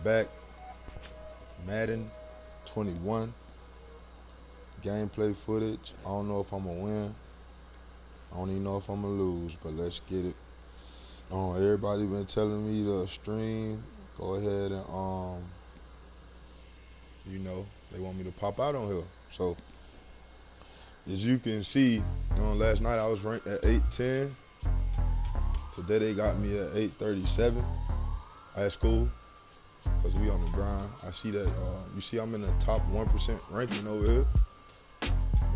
back. Madden 21. Gameplay footage. I don't know if I'm going to win. I don't even know if I'm going to lose, but let's get it. Everybody been telling me to stream. Go ahead and, they want me to pop out on here. So, as you can see, last night I was ranked at 810. Today they got me at 837. That's cool, because we on the grind. I see that, you see I'm in the top 1% ranking over here.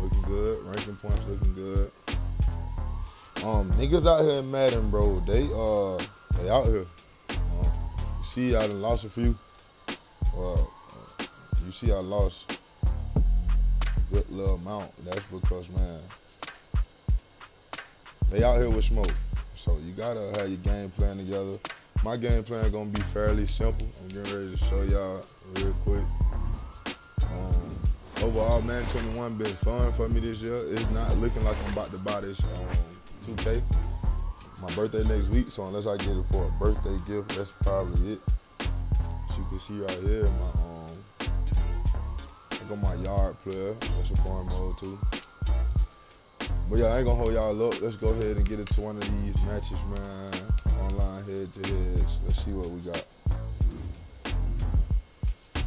Looking good. Ranking points looking good. Niggas out here in Madden, bro, they out here. You see I done lost a few. You see I lost a good little amount. That's because, man, they out here with smoke. So you gotta have your game plan together. My game plan gonna be fairly simple. I'm getting ready to show y'all real quick. Overall, Madden 21 been fun for me this year. It's not looking like I'm about to buy this 2K. My birthday next week, so unless I get it for a birthday gift, that's probably it. As you can see right here, I got my yard player. That's a farm mode too. But yeah, I ain't gonna hold y'all up. Let's go ahead and get into one of these matches, man. Online head-to-heads. Let's see what we got.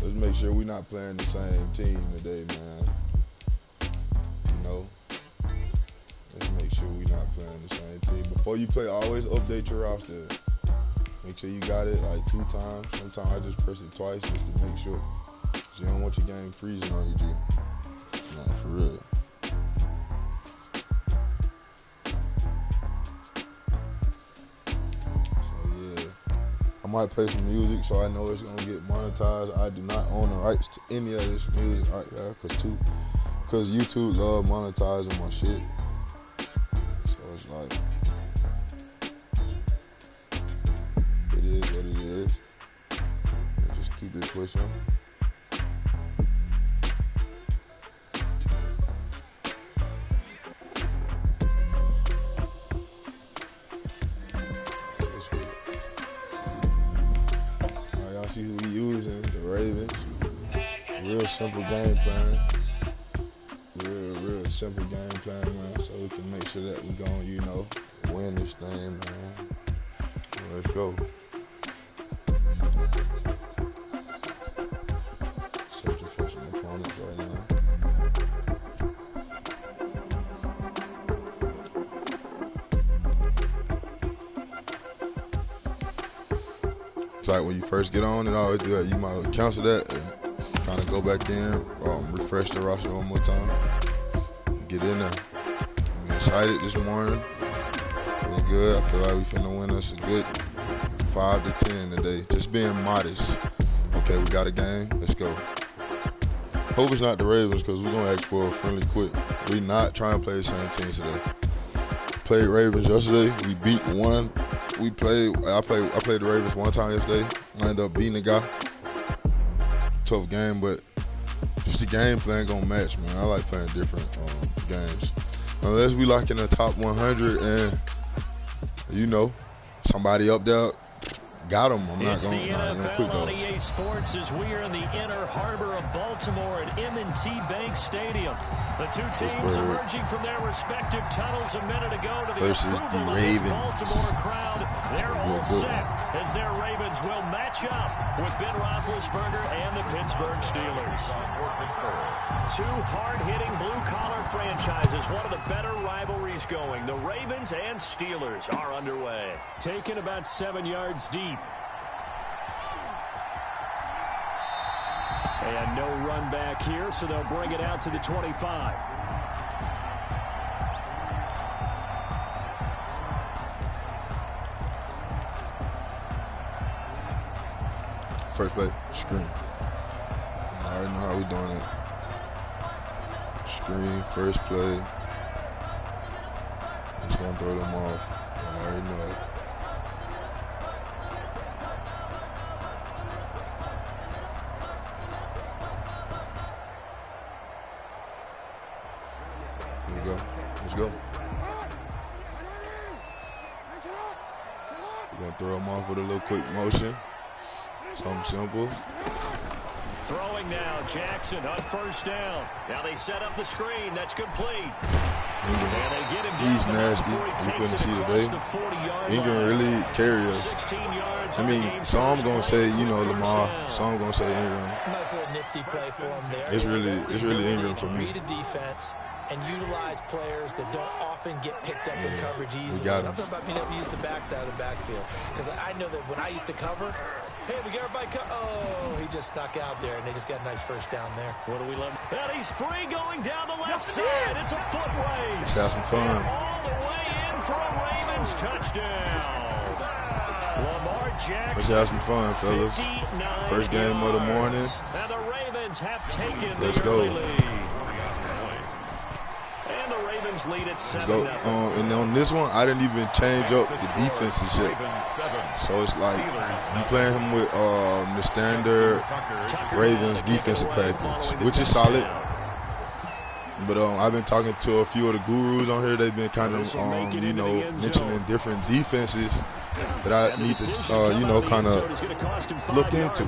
Let's make sure we're not playing the same team today, man. Let's make sure we're not playing the same team. Before you play, always update your roster. Make sure you got it like 2 times. Sometimes I just press it twice just to make sure. Cause you don't want your game freezing on you, G. Nah, for real. I might play some music so I know it's gonna get monetized. I do not own the rights to any of this music right here, cause YouTube love monetizing my shit. So it's like, it is what it is. And just keep it pushing. See who we using, the Ravens. Real simple game plan. Real simple game plan, man. So we can make sure that we gon', win this thing, man. Let's go. Searching for some opponents right now. It's like when you first get on, it always do that. You might cancel that and kind of go back in, refresh the roster one more time, get in there. I'm excited this morning. Feeling good. I feel like we finna win us a good 5 to 10 today. Just being modest. Okay, we got a game. Let's go. Hope it's not the Ravens, because we're gonna ask for a friendly quit. We not trying to play the same team today. Played Ravens yesterday. We beat one. I played the Ravens one time yesterday. I ended up beating the guy. Tough game, but just the game plan gonna match, man. I like playing different games. Unless we like in the top 100 and somebody up there got them. I'm not going to quit those. EA Sports as we are in the inner harbor of Baltimore at M&T Bank Stadium. The two teams emerging from their respective tunnels a minute ago to the approval of this Baltimore crowd. They're all set as their Ravens will match up with Ben Roethlisberger and the Pittsburgh Steelers. Two hard-hitting blue-collar franchises, one of the better rivalries going. The Ravens and Steelers are underway. Taken about 7 yards deep. And no run back here, so they'll bring it out to the 25. First play, screen. I already know how we doing it. Screen, first play. Just gonna throw them off. I already know it. Here we go. Let's go. We're gonna throw them off with a little quick motion. Something simple. Throwing now, Jackson on first down. Now they set up the screen. That's complete. Ingram, he's nasty. We couldn't see today. Ingram really carries us. I mean, some gonna say, you know, Lamar. Some gonna say Ingram. Nice little nifty play for him there. It's really Ingram for me. Read a defense and utilize players that don't often get picked up in coverage easily. I'm talking about being able to use the backside of the backfield. Because I know that when I used to cover, hey, we got everybody oh, he just stuck out there, and they just got a nice first down there. What do we love? And he's free going down the left side. It's a foot race. Let's have some fun. All the way in for a Ravens touchdown. Lamar Jackson. Let's have some fun, fellas. First game of the morning. And the Ravens have taken Let's the go. early lead. And the Ravens lead at 7-0. And on this one, I didn't even change up the defenses yet. So it's like you playing him with the standard Ravens defensive package, which is solid. But I've been talking to a few of the gurus on here. They've been kind of, you know, mentioning different defenses that I need to, you know, kind of look into.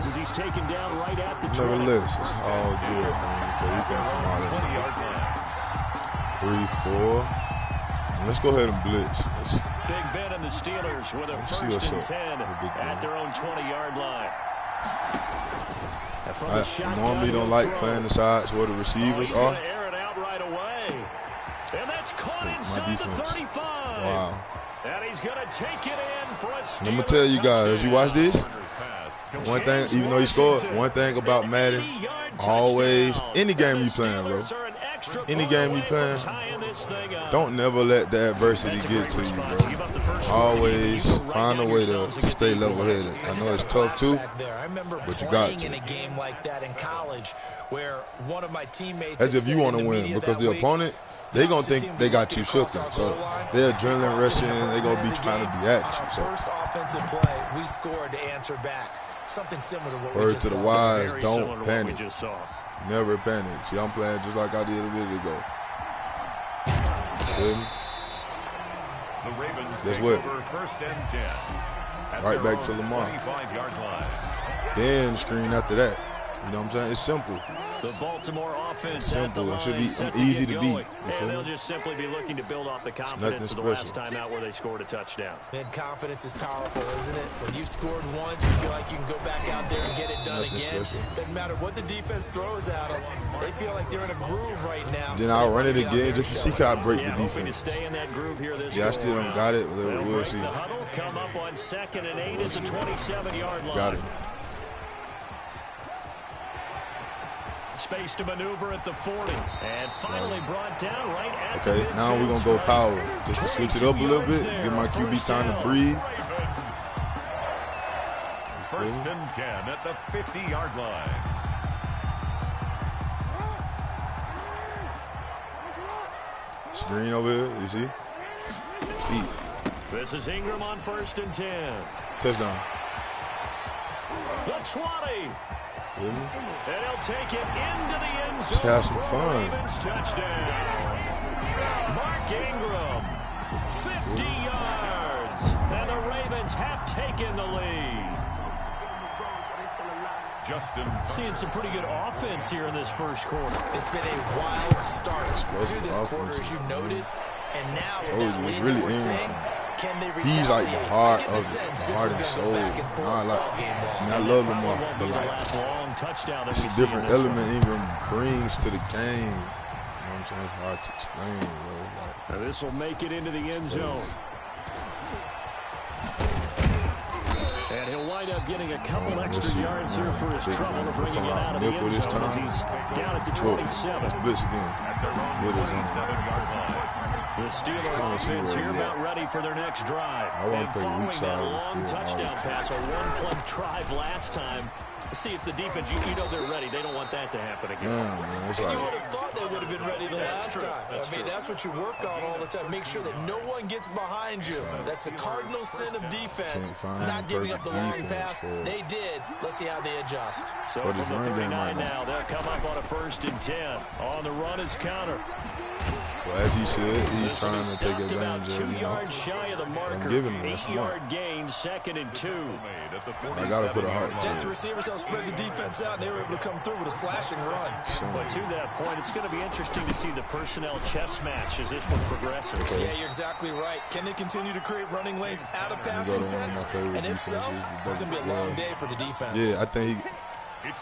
Nevertheless, it's all good, man. Okay, we can come out of 3-4. Let's go ahead and blitz. Big Ben and the Steelers with a first and 10 at their own 20-yard line. I normally don't like playing the sides where the receivers are. And that's caught inside the 35. Wow. And he's going to take it in for a Steelers. I'm going to tell you guys, you watch this? One thing, even though he scored, one thing about Madden, always, any game you playing, bro, any game you playing, don't never let the adversity get to you, bro. Always find a way to stay level-headed. I know it's tough, too, but you got to. In a game like that in college where one of my teammates as if you want to win, because the opponent, they gonna think they got you shooken. So they're adrenaline rushing. They gonna be trying to be at you. So first offensive play, we scored to answer back. Something similar to what we word just to the saw. wise, don't panic. Never panic. See, I'm playing just like I did a minute ago. Guess what? Right back to Lamar. Then screen after that. You know what I'm saying? It's simple. The Baltimore offense simple. It should be easy to beat. And they'll just simply be looking to build off the confidence of the last time out where they scored a touchdown. And confidence is powerful, isn't it? When you scored once, you feel like you can go back out there and get it done again. Doesn't matter what the defense throws at them. They feel like they're in a groove right now. Then I'll run it again just to see how I break the defense. To stay in that groove here this I still don't got it. We'll see. The huddle, come up on 2nd and 8 at the 27-yard line. Got it. Space to maneuver at the 40. And finally brought down right at okay, now we're going to go power. Just to switch it up a little bit. Give my QB time to breathe. First and 10 at the 50-yard line. Screen over here, you see? Speed. This is Ingram on 1st and 10. Touchdown. The 20. Really? And he'll take it into the end zone. Let's have some fun. Ravens touchdown. Mark Ingram, 50 yards. And the Ravens have taken the lead. Seeing some pretty good offense here in this first quarter. It's been a wild start to this quarter, as you noted. And now with that lead that we're seeing, can they retaliate? He's like the heart of the heart and soul. I love Lamar, but like it's a different element Ingram brings to the game. You know what I'm saying? It's hard to explain, bro. Like, this will make it into the end zone. And he'll wind up getting a couple extra yards here for his trouble of bringing it out of the end zone as he's down at the 27. Let's blitz again. The Steelers offense here about ready for their next drive. And following that long touchdown pass, a one-play drive last time. See if the defense, you know they're ready. They don't want that to happen again. Yeah, man, it's like, you would have thought they would have been ready the last time. I mean, that's what you work on all the time. Make sure that no one gets behind you. That's the cardinal sin of defense. Not giving up the long pass. They did. Let's see how they adjust. So from the 39 now, they'll come up on a 1st and 10. On the run is Counter. So as he should, he's trying to take advantage of, you know, I'm giving him that smart. Gain, 2nd and 2. I gotta put a heart to That's it. the receivers help spread the defense out, and they were able to come through with a slashing run. But to that point, it's going to be interesting to see the personnel chess match as this one progresses. Yeah, you're exactly right. Can they continue to create running lanes out of passing sets? And if so, it's going to be a long day for the defense. Yeah, I think he...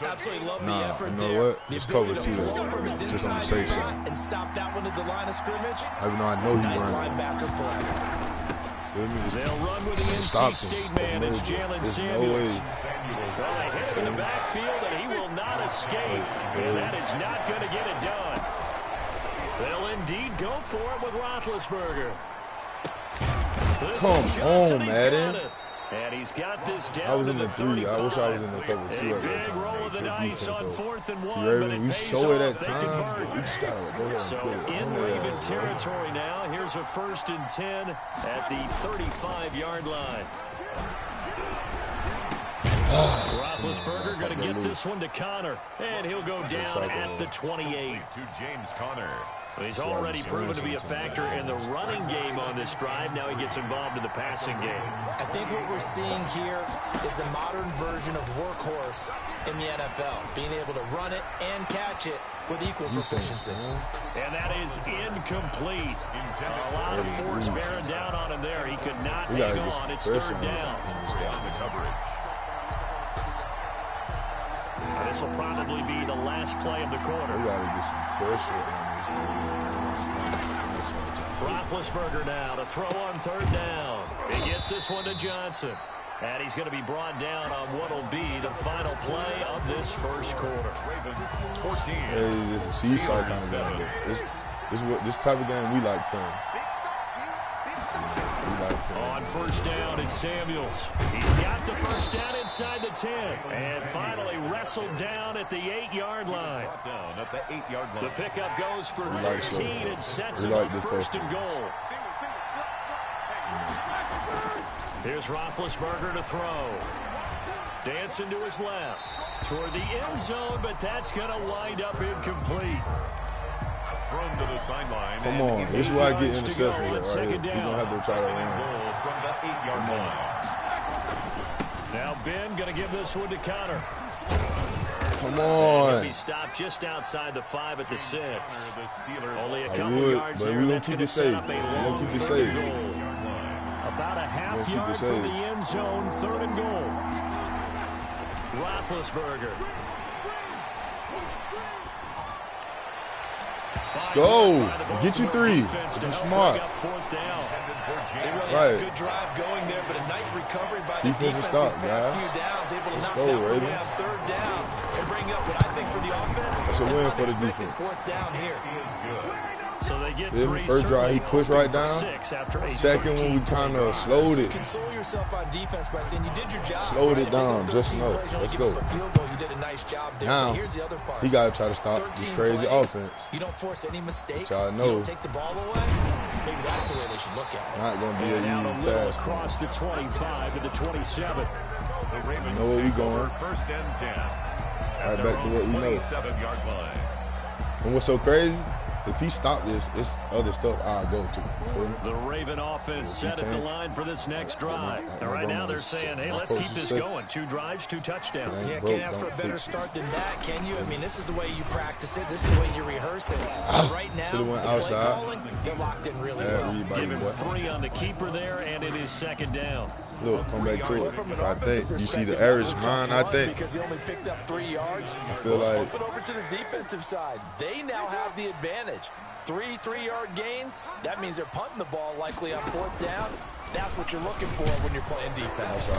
Absolutely love the effort you know there. what? It's cover 2 though. From his Just on the inside safe spot side. and stop that one at the line of scrimmage. Even though I know he's Nice running. linebacker play. They'll run with the NC State man. It's Jalen Samuels. Well, they hit him in the backfield, and he will not escape. And that is not going to get it done. They'll indeed go for it with Roethlisberger. Come on, Madden. And he's got this down. I was to in the 3. I wish I was in the cover 2 A at that big time. roll of the dice on 4th and 1, but it we pays show it off. at They times. convert. We just gotta go ahead and So put it in on there, Raven bro. territory now. Here's a 1st and 10 at the 35-yard line. Roethlisberger going to get this one to Connor, and he'll go down at the 28. To James Conner. He's already proven to be a factor in the running game on this drive. Now he gets involved in the passing game. I think what we're seeing here is the modern version of workhorse in the NFL, being able to run it and catch it with equal proficiency. And that is incomplete. A lot of force bearing down on him there. He could not hang on. It's 3rd down. On the coverage. This will probably be the last play of the quarter. We gotta get some pressure on this. Roethlisberger now to throw on 3rd down. He gets this one to Johnson. And he's going to be brought down on what will be the final play of this 1st quarter. Ravens 14. Hey, this is a seaside kind of game. This type of game we like playing. On 1st down, it's Samuels. He's got the 1st down inside the 10. And finally wrestled down at the 8-yard line. Down at the 8-yard line. The pickup goes for 13 and sets him like up 1st and goal. Here's Roethlisberger to throw. Dancing to his left. Toward the end zone, but that's going to wind up incomplete. Thrown to the sideline. Come on, this is why I get interceptions right here. Second We're down. going to have to try to run. Goal from the 8-yard line. Now Ben going to give this one to Connor. Come He'll on. be stopped just outside the 5 at the 6. The Steelers Only a I couple would, yards but there. we gonna That's keep going to it set safe. up a We gonna long keep it 3rd and safe. goal. About a half We'll keep yard it from safe. the end zone, 3rd and goal. Roethlisberger. Let's go. Get you 3. Be smart. They really had a good drive going there, but a nice recovery by the defense these past few downs, able to knock that one away on 3rd down and bring up what I think for the offense. That's a win for the defense. 4th down here. So they get 3. First drive, he pushed right down. 6 after a Second one, we kind of slowed it. Console yourself on defense by saying you did your job. Slowed it down, just enough. Let's go. You did a nice job there. Now, but here's the other part. he got to try to stop this crazy offense. You don't force any mistakes. Y'all know. You don't take the ball away. Maybe that's the way they should look at it. Not going to be a Down a easy little task. across the 25 to the 27. The Ravens know where we take going. over 1st and 10. Right back to what we know. 27-yard line. And what's so crazy, if he stopped this, it's other stuff I'll go to. The Raven offense set at the line for this next drive. And right now they're saying, hey, let's keep this going. 2 drives, 2 touchdowns. Yeah, can't ask for a better start than that, can you? I mean, this is the way you practice it. This is the way you rehearse it. Right now, the play calling, they're locked in really well. Give him 3 on the keeper there, and it is 2nd down. Look, come back to it. I think you see the errors of mine. I think because he only picked up 3 yards. I feel like Flip it over to the defensive side. They now have the advantage. 3 3-yard gains. That means they're punting the ball likely on 4th down. That's what you're looking for when you're playing defense.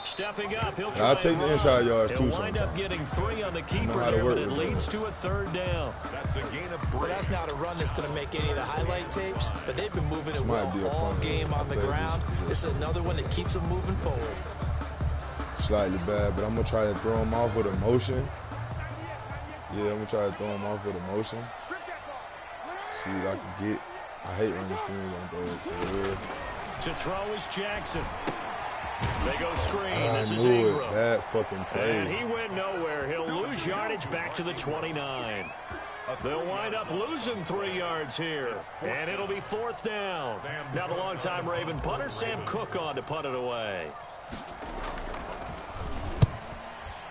Stepping up, he'll try. I'll take the inside yards too. He'll wind up getting 3 on the keeper there, but it leads to a 3rd down. That's a gain of 3. Well, that's not a run that's going to make any of the highlight tapes, but they've been moving it well all game on the ground. This is another one that keeps them moving forward. Slightly bad, but I'm going to try to throw him off with a motion. Yeah, I'm going to try to throw him off with a motion. See if I can get. I hate running screens. I'm going to throw it to the rear. To throw is Jackson. They go screen. This is knew Ingram. it. Bad fucking play. And he went nowhere. He'll lose yardage back to the 29. They'll wind up losing 3 yards here, and it'll be 4th down. Now the longtime Raven punter, Sam Cook, on to punt it away.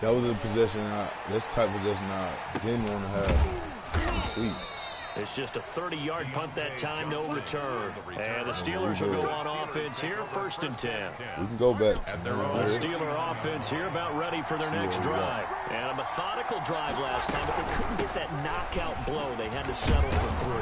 That was a possession. That's the type of possession I didn't want to have. Sweet. It's just a 30-yard punt that time, no return. And the Steelers will go on offense here, 1st and 10. We can go back. The Steeler offense here about ready for their next drive. And a methodical drive last time, but they couldn't get that knockout blow. They had to settle for 3.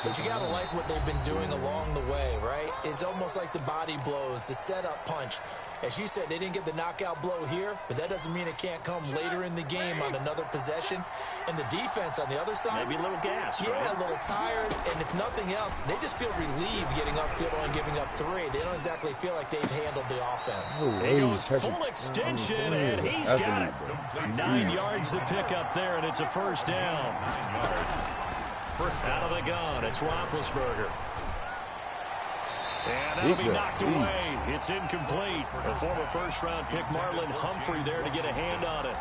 But you got to like what they've been doing along the way, right? It's almost like the body blows, the setup punch. As you said, they didn't get the knockout blow here, but that doesn't mean it can't come later in the game on another possession. And the defense on the other side, maybe a little gas, yeah, right? A little tired. And if nothing else, they just feel relieved getting upfield and giving up 3. They don't exactly feel like they've handled the offense. He goes full extension, and he's got it. 9 yards to pick up there, and it's a 1st down. Out of the gun, it's Roethlisberger. And that'll be knocked away. It's incomplete. A former first-round pick, Marlon Humphrey, there to get a hand on it.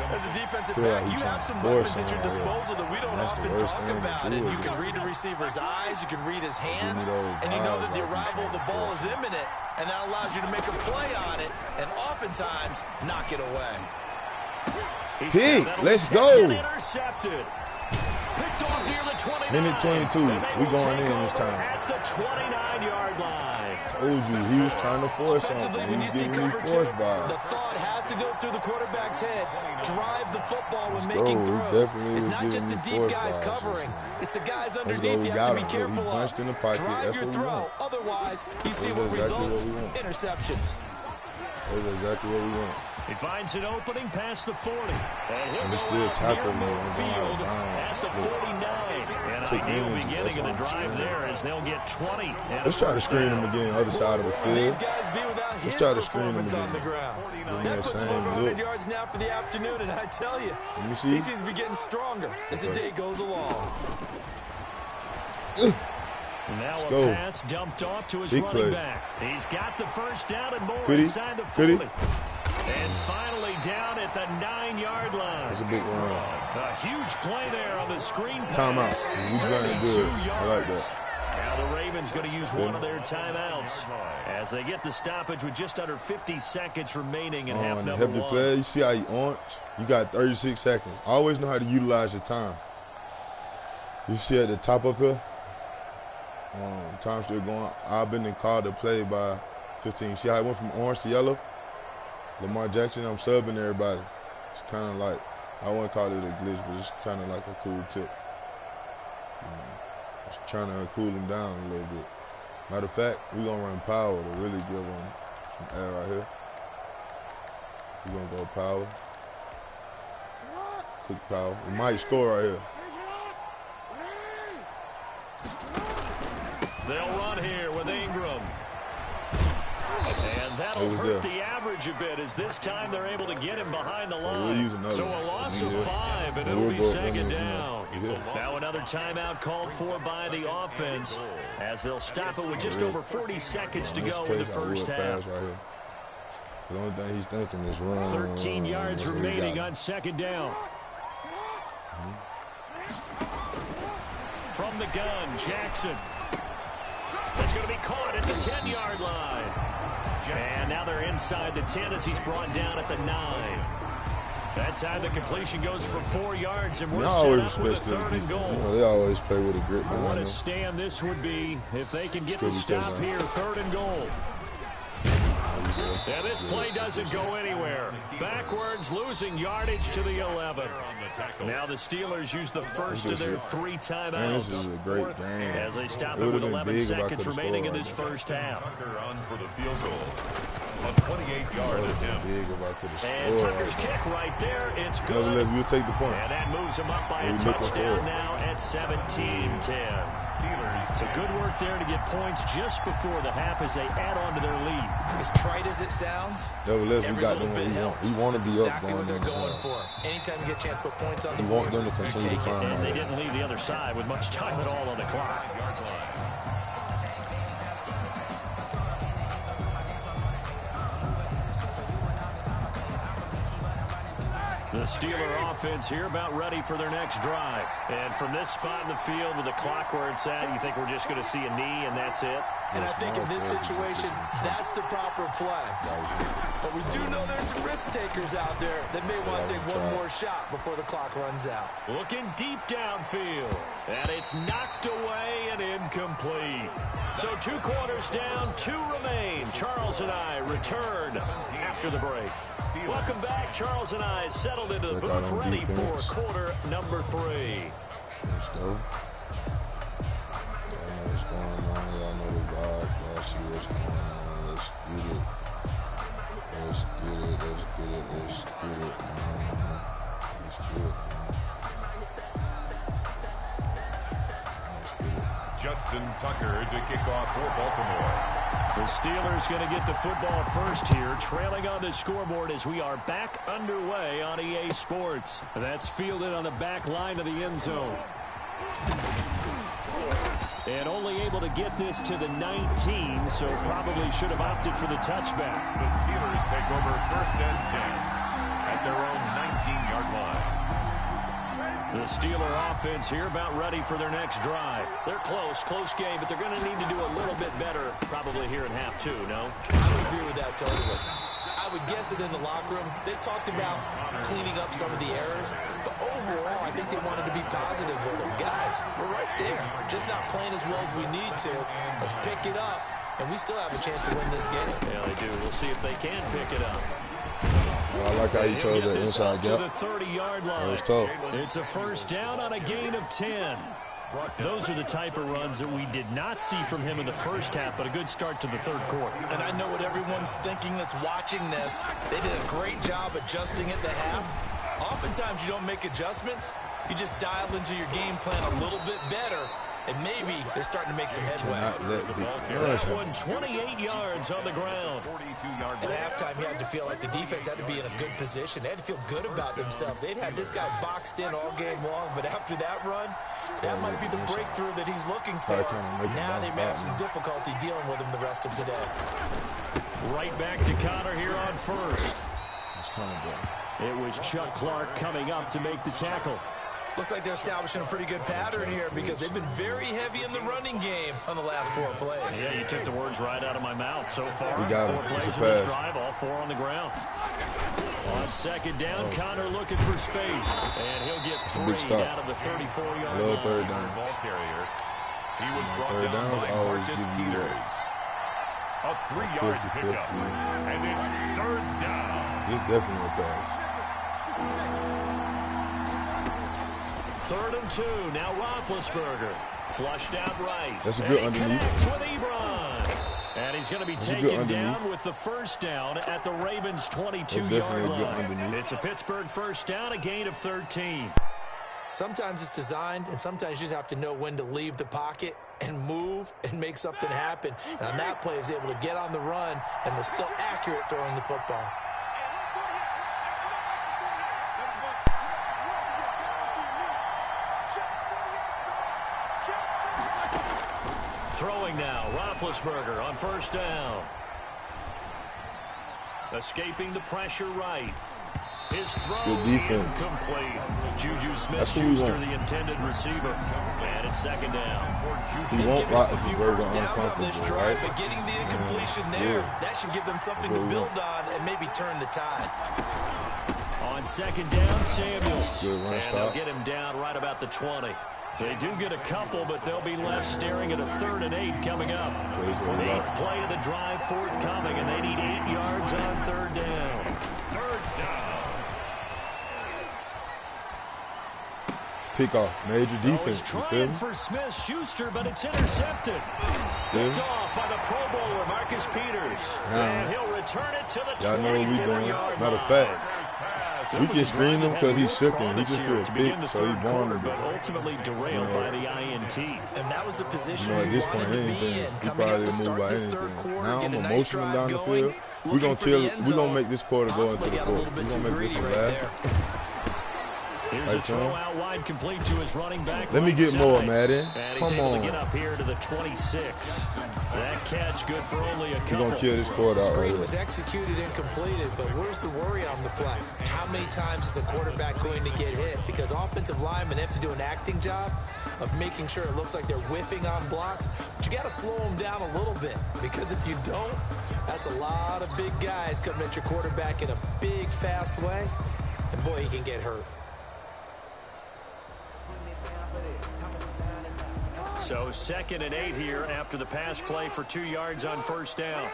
As a defensive back, you have some weapons at your disposal that we don't often talk about. And you can read the receiver's eyes, you can read his hands, and you know that the arrival of the ball is imminent, and that allows you to make a play on it, and oftentimes knock it away. Pig, let's go. Intercepted. Picked off near the 29. Minute 22. We going in this time. At the 29-yard line. Told you, he was trying to force something. When you see cover 2, the thought has to go through the quarterback's head. Drive the football when making throws. It's not just the deep guys covering. It's the guys underneath you have to be careful of. Drive your throw. Otherwise, you see what results. Interceptions. That's exactly what we want. He finds an opening past the 40. And he'll still tackle near midfield at the 49. And ideal beginning of the drive there as they'll get 20. Let's try to screen him again, other side of the field. These guys be without his performance on the ground. That puts him over 100 yards now for the afternoon, and I tell you, he seems to be getting stronger as the day goes along. Now a pass dumped off to his running back. He's got the 1st down and more inside the 40. And finally down at the 9-yard line. That's a big run. A huge play there on the screen pass. Timeout. He's running good. I like that. Now the Ravens going to use one of their timeouts as they get the stoppage with just under 50 seconds remaining in half number 1. Play, you see how he orange? You got 36 seconds. Always know how to utilize your time. You see at the top up here? Time still going. I've been called to play by 15. See how it went from orange to yellow? Lamar Jackson, I'm subbing everybody. It's kind of like, I wouldn't call it a glitch, but it's kind of like a cool tip. Just trying to cool them down a little bit. Matter of fact, we're going to run power to really give them some air right here. We're going to go power. Quick power. We might score right here. They'll run here with Ingram. And that'll hurt the average a bit as this time they're able to get him behind the line. So a loss of 5, and it'll be 2nd down. Now another timeout called for by the offense as they'll stop it with just over 40 seconds to go in the first half. The only thing he's thinking is run. 13 yards remaining on 2nd down. From the gun, Jackson. That's going to be caught at the 10-yard line. And now they're inside the 10 as he's brought down at the 9. That time the completion goes for 4 yards, and we're set up with a 3rd and goal. You know, they always play with a grip. What a stand this would be if they can get the stop here. 3rd and goal. Yeah, this play doesn't go anywhere. Backwards, losing yardage to the 11. Now the Steelers use the first of their 3 timeouts. Man, this is a great game. As they stop it with 11 seconds remaining in this first half. On for the field goal. A 28-yard attempt. And Tucker's kick right there. It's good. Nevertheless, we'll take the point. And that moves him up by a touchdown now at 17-10. So good work there to get points just before the half as they add on to their lead. As trite as it sounds, nevertheless, we got them what we want. We want to be up exactly what they're going for. Anytime you get a chance to put points on the board, you want them to continue to climb. And they didn't leave the other side with much time at all on the clock. The Steeler offense here about ready for their next drive. And from this spot in the field with the clock where it's at, you think we're just going to see a knee and that's it? And I think in this situation, that's the proper play. But we do know there's some risk takers out there that may want to take one more shot before the clock runs out. Looking deep downfield. And it's knocked away and incomplete. So 2 quarters down, 2 remain. Charles and I return after the break. Welcome back. Charles and I settled into the booth ready for quarter number 3. Let's go. I know what's going on. Y'all know the vibe. Y'all see what's going on. Let's get it. Let's get it. Let's get it. Let's get it, man. Let's get it, man. Justin Tucker to kick off for Baltimore. The Steelers going to get the football first here, trailing on the scoreboard as we are back underway on EA Sports. That's fielded on the back line of the end zone. And only able to get this to the 19, so probably should have opted for the touchback. The Steelers take over 1st and 10 at their own 19-yard line. The Steeler offense here about ready for their next drive. They're close game, but they're going to need to do a little bit better probably here in half 2, no? I would agree with that totally. I would guess it in the locker room. They talked about cleaning up some of the errors, but overall, I think they wanted to be positive with them. Guys, we're right there. Just not playing as well as we need to. Let's pick it up, and we still have a chance to win this game. Yeah, they do. We'll see if they can pick it up. I like how you chose the inside gap. To the 30-yard line. That was tough. It's a first down on a gain of 10. Those are the type of runs that we did not see from him in the first half, but a good start to the 3rd quarter. And I know what everyone's thinking that's watching this. They did a great job adjusting at the half. Oftentimes you don't make adjustments. You just dial into your game plan a little bit better, and maybe they're starting to make some headway. That one 28 yards on the ground. At halftime, you had to feel like the defense had to be in a good position. They had to feel good about themselves. They'd had this guy boxed in all game long, but after that run, that might be the breakthrough that he's looking for. Now they may have some difficulty dealing with him the rest of today. Right back to Connor here on first. It was Chuck Clark coming up to make the tackle. Looks like they're establishing a pretty good pattern here because they've been very heavy in the running game on the last 4 plays. Yeah, you took the words right out of my mouth so far. We got 4 plays in this drive, all 4 on the ground. On second down, Connor looking for space. And he'll get 3 out of the 34-yard line. Third down. Ball carrier. He was brought Third down by always Marcus give you Peters. A 3-yard pickup. And it's 3rd down. This definitely a pass. 3rd and 2. Now Roethlisberger. Flushed out right. That's a good and underneath. Connects with Ebron. And he's going to be taken down with the first down at the Ravens' 22-yard line. It's a Pittsburgh first down, a gain of 13. Sometimes it's designed, and sometimes you just have to know when to leave the pocket and move and make something happen. And on that play, he was able to get on the run and was still accurate throwing the football. Throwing now, Roethlisberger on first down. Escaping the pressure right. His throw incomplete. Juju Smith-Schuster, the intended receiver. And it's 2nd down. He won't block a few first downs on this drive, but getting the incompletion there, that should give them something to build on and maybe turn the tide. On 2nd down, Samuels. And they'll get him down right about the 20. They do get a couple, but they'll be left staring at a 3rd and 8 coming up. 8th play of the drive forthcoming, and they need 8 yards on 3rd down. 3rd down. Kickoff, major defense. He's trying for Smith-Schuster, but it's intercepted. Picked off by the Pro Bowler, Marcus Peters. And he'll return it to the 24-yard line. Matter of fact, we can screen him because he's shifting. He just threw a pick, so he's vulnerable. But ultimately derailed by the INT. And that was the position at this point, anything. He probably move by anything. Now I'm gonna motion him down the field. We're gonna make this quarter go into the fourth. We're gonna make this the last. Here's a throw out wide, complete to his running back. Let me get more, Madden. And he's able to get up here to the 26. That catch good for only a couple. You're going to kill this quarter out right here. Was executed and completed, but where's the worry on the play? How many times is a quarterback going to get hit? Because offensive linemen have to do an acting job of making sure it looks like they're whiffing on blocks. But you got to slow them down a little bit, because if you don't, that's a lot of big guys coming at your quarterback in a big, fast way. And boy, he can get hurt. So 2nd and 8 here after the pass play for 2 yards on first down.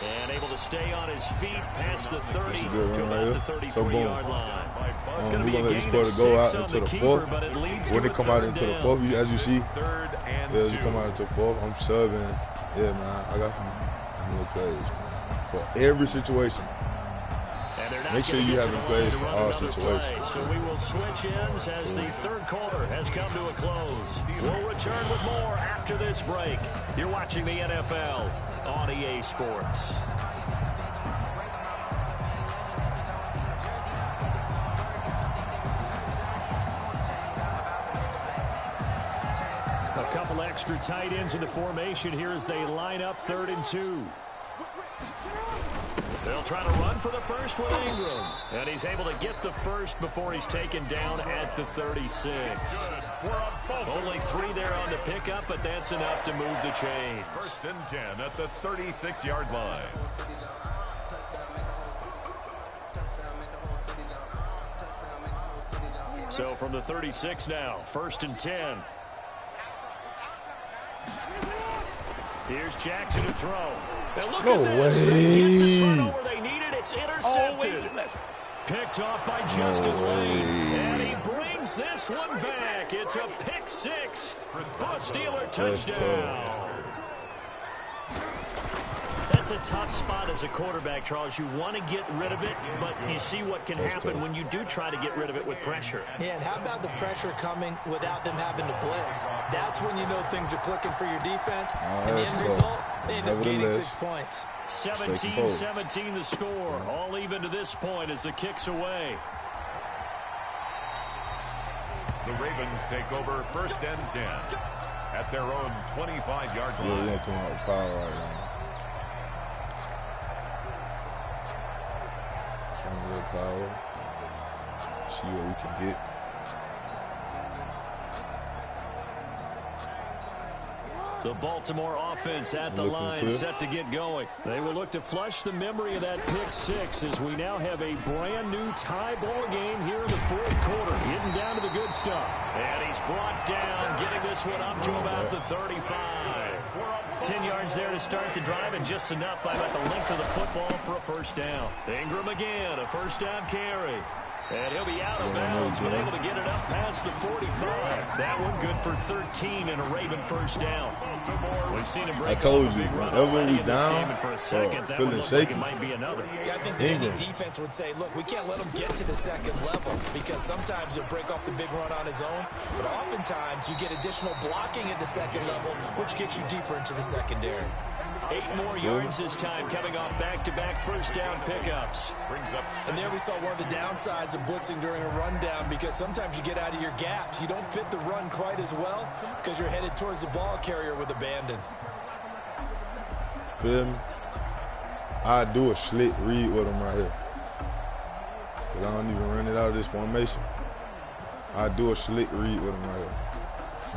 And able to stay on his feet past the 30 to about the 33-yard line. It's going to be a gain of 6 on the keeper, but it leads to a come out into the 4th, as you see, as you come out into the 4th, I'm subbing. Yeah, man, I got some new plays for every situation. Make sure you have in place for all situations. So we will switch ends as the 3rd quarter has come to a close. We'll return with more after this break. You're watching the NFL on EA Sports. A couple extra tight ends in the formation here as they line up 3rd and 2. They'll try to run for the first with Ingram. And he's able to get the first before he's taken down at the 36. Only 3 there on the pickup, but that's enough to move the chains. 1st and 10 at the 36-yard line. So from the 36 now, 1st and 10. Here's Jackson to throw. And look at this. They get the turnover they needed. It's intercepted. Picked off by Justin Lane. And he brings this one back. It's a pick 6 for a Steeler touchdown. That's a tough spot as a quarterback, Charles. You want to get rid of it, but you see what can happen when you do try to get rid of it with pressure. Yeah, and how about the pressure coming without them having to blitz? That's when you know things are clicking for your defense. And the end result, they end up gaining 6 points. 17-17 the score. All even to this point as the kick's away. The Ravens take over 1st and 10 at their own 25-yard line. We're going to come out with power right now. A little power. See what we can get. The Baltimore offense at the line, set to get going. They will look to flush the memory of that pick 6 as we now have a brand new tie ball game here in the 4th quarter. Getting down to the good stuff. And he's brought down, getting this one up to about the 35. 10 yards there to start the drive, and just enough by about the length of the football for a first down. Ingram again, a first down carry. And he'll be out of bounds, but able to get it up past the 45. That one good for 13 and a Raven first down. We've seen him break off a big run already in this game, and for a second, that one looked like it might be another. Yeah, I think that any defense would say, look, we can't let him get to the 2nd level, because sometimes he'll break off the big run on his own, but oftentimes you get additional blocking at the 2nd level, which gets you deeper into the secondary. 8 more yards this time, coming off back-to-back first down pickups. And there we saw one of the downsides of blitzing during a rundown, because sometimes you get out of your gaps. You don't fit the run quite as well because you're headed towards the ball carrier with abandon. Feel me? I do a slick read with him right here. Because I don't even run it out of this formation. I do a slick read with him right here.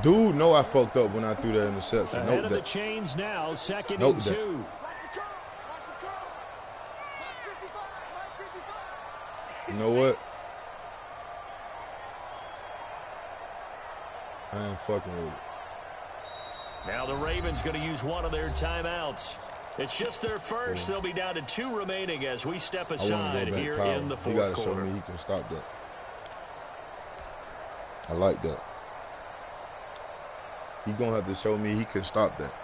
Dude, know I fucked up when I threw that interception. Ahead of the chains now, 2nd and 2. You know what? I ain't fucking with it. Now the Ravens going to use one of their timeouts. It's just their first. They'll be down to 2 remaining as we step aside here in the 4th quarter. He got to show me he can stop that. I like that. He's going to have to show me he can stop that.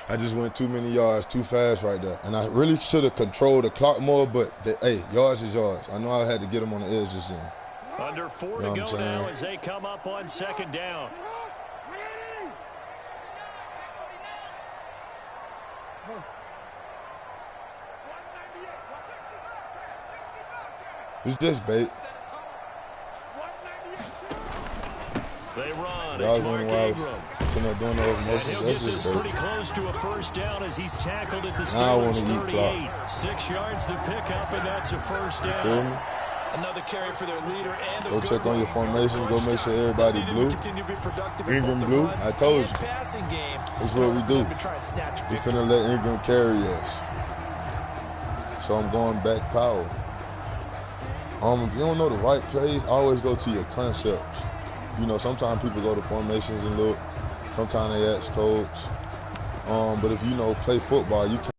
I just went too many yards too fast right there. And I really should have controlled the clock more, but, hey, yards is yards. I know I had to get him on the edge just then. Under 4 to go now as they come up on 2nd down. It's just bait. They run. I It's was Mark wondering Ingram. why doing those And motions. he'll That's get this just pretty bait. close to a first down as he's tackled at the Now I want Steelers' to eat 38. clock. 6 yards to pick up, and that's a first Feel down. me? Another carry for their leader and a Go good check on your formations. Go make sure everybody blue. Ingram blue. I told you. That's what we do. We finna let Ingram carry us. So I'm going back power. If you don't know the right plays, always go to your concepts. You know, sometimes people go to formations and look. Sometimes they ask coach. But if you know play football, you can't.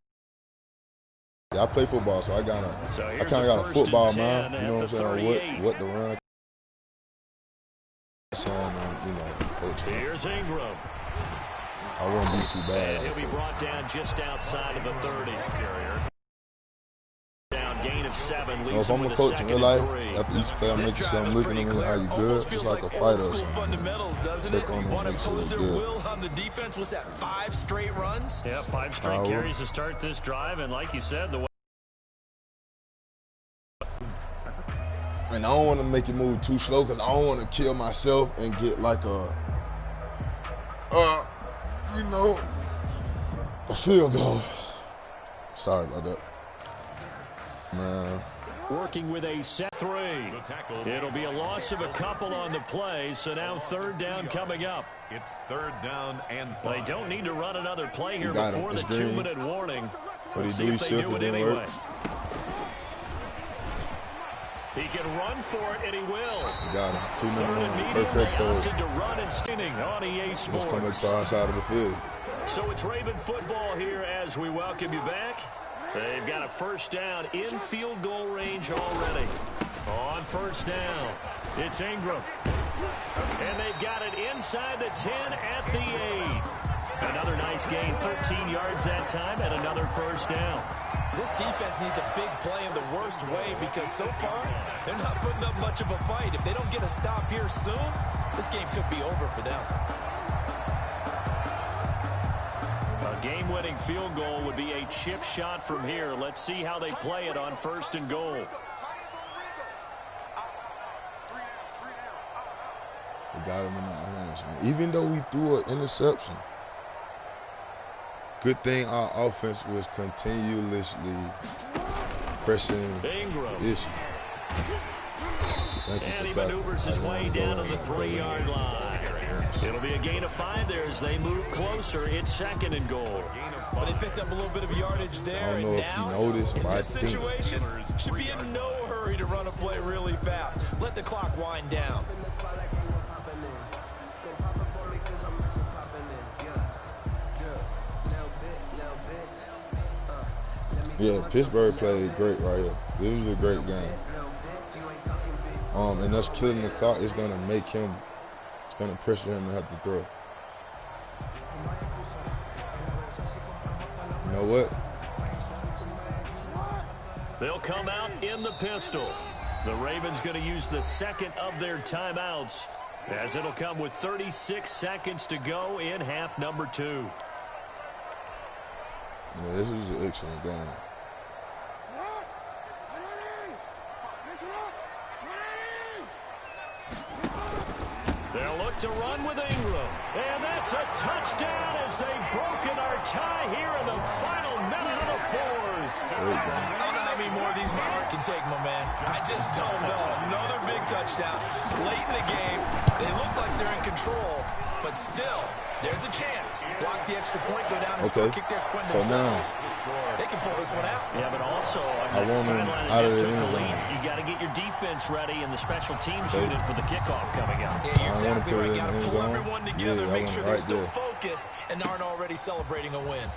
I play football, so I kind of got a football mind. You know what I'm saying? What to run. Coach. Here's Ingram. I wouldn't be too bad. And he'll be brought down just outside of the 30. Down, gain of 7. If I'm a coach in real life, after each play, I'm making sure I'm looking at them. Are you good? It's like a fighter or something. Check on them, make sure they're good. On the defense, was that 5 straight runs? Yeah, 5 straight carries to start this drive, and like you said, the way. And I don't want to make it move too slow because I don't want to kill myself and get like a field goal. Sorry about that. Man. Working with a set 3. It'll be a loss of a couple on the play, so now 3rd down coming up. It's 3rd down and 5. They don't need to run another play here before the 2-minute warning. Let's see if they do it anyway. He can run for it, and he will. Got him. 2-minute perfect. They opted to run and standing on EA Sports. Just coming to our side of the field. So it's Raven football here as we welcome you back. They've got a first down in field goal range already. On first down, it's Ingram. And they've got it inside the 10 at the 8. Another nice gain, 13 yards that time, and another first down. This defense needs a big play in the worst way because so far, they're not putting up much of a fight. If they don't get a stop here soon, this game could be over for them. A game-winning field goal would be a chip shot from here. Let's see how they play it on 1st and goal. We got him in our hands, man. Even though we threw an interception, good thing our offense was continuously pressing issue. And he maneuvers his way down to the 3-yard line. It'll be a gain of 5 there as they move closer. It's 2nd and goal. But they picked up a little bit of yardage there. I don't know if you noticed, in this situation, should be in no hurry to run a play really fast. Let the clock wind down. Yeah, Pittsburgh played great right here. This was a great game. And us killing the clock is going to make him, it's going to pressure him to have to throw. You know what? They'll come out in the pistol. The Ravens going to use the 2nd of their timeouts as it'll come with 36 seconds to go in half number 2. Yeah, this is an excellent game. They'll look to run with Ingram. And that's a touchdown as they've broken our tie here in the final minute of the 4th. I don't know how many more of these my heart can take, my man. I just don't know. Another big touchdown. Late in the game, they look like they're in control, but still, there's a chance. Block the extra point, go down and score, kick the extra point themselves. They can pull this one out. Yeah, but also, I want them out of the end zone. You got to get your defense ready in the special teams unit for the kickoff coming up. Yeah, you're exactly right. Got to pull everyone together, make sure they're still focused and aren't already celebrating a win.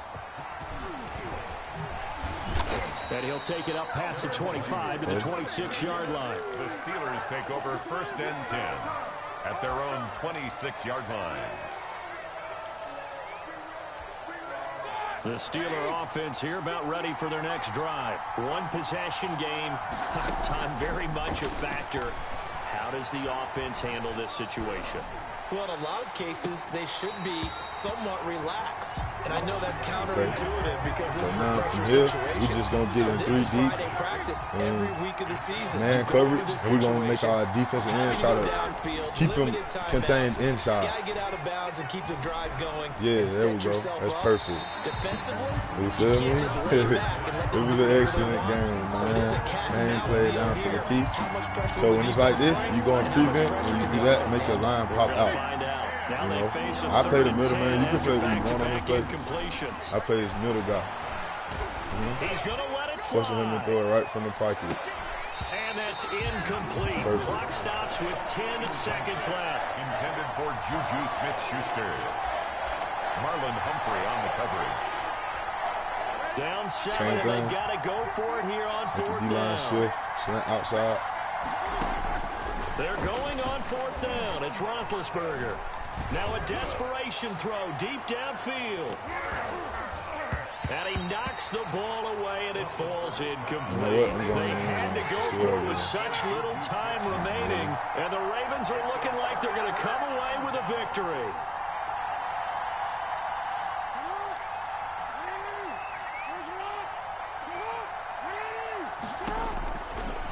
And he'll take it up past the 25 to the 26-yard line. The Steelers take over 1st and 10 at their own 26-yard line. The Steeler offense here about ready for their next drive. One possession game. Time very much a factor. How does the offense handle this situation? Well, in a lot of cases, they should be somewhat relaxed. And I know that's counterintuitive because this is a pressure situation. We just going to get in 3 deep. Friday practice every week of the season. Man coverage, and we're going to make our defensive end try to keep them contained inside. Got to get out of bounds and keep the drive going. Yeah, there we go. That's perfect. Defensively, you feel me? It was an excellent game, man. Man played down to the key. So when it's like this, you go and prevent, when you do that, make your line pop out. You know, I play the middle, man. You can play what you want on this play. I play this middle guy. He's going to let it fly. Forcing him to throw it right from the pocket. And that's incomplete. Clock stops with 10 seconds left. Intended for Juju Smith-Schuster. Marlon Humphrey on the coverage. Down 7, and they've got to go for it here on 4th down. Shift, slant outside. They're going on 4th down. It's Roethlisberger. Now a desperation throw deep downfield. And he knocks the ball away, and it falls incomplete. They had to go for it with such little time remaining, and the Ravens are looking like they're going to come away with a victory.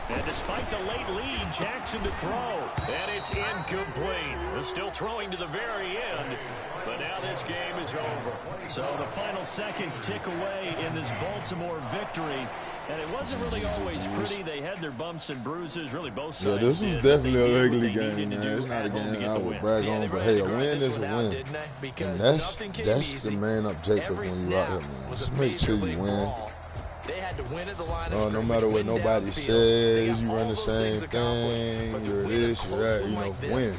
And despite the late lead, Jackson to throw. And it's incomplete. They're still throwing to the very end. But now this game is over. So the final seconds tick away in this Baltimore victory. And it wasn't really always pretty. They had their bumps and bruises. Really both sides Yeah, this was definitely a ugly game, man. It's not a game I would brag on. But hey, a win is a win. And that's the main objective when you're out here, man. Just make sure you win. They had to win at the line of no matter what nobody says, you run the same thing, you're this, you're that, you know, win.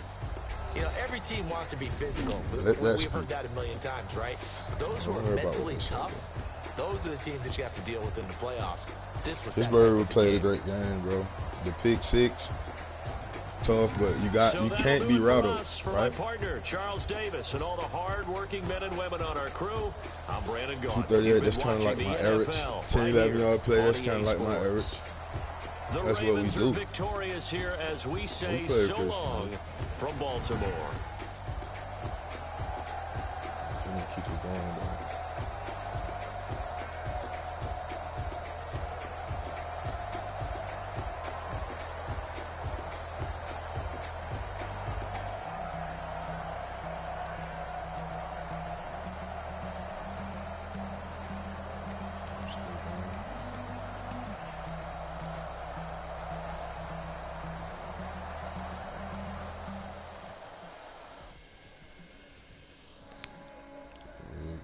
You know, every team wants to be physical. We've heard that a million times, right? Those who are mentally tough, those are the teams that you have to deal with in the playoffs. This Bird played a great game, bro. The pick 6. Tough, but you can't be routed, right? My partner, Charles Davis, and all the hard-working men and women on our crew. I'm Brandon Gaudin. 238, that's kind of like my average. 10, 11-yard play, that's kind of like my average. That's what we do. Victorious here as we say so long from Baltimore. Keep it going, though.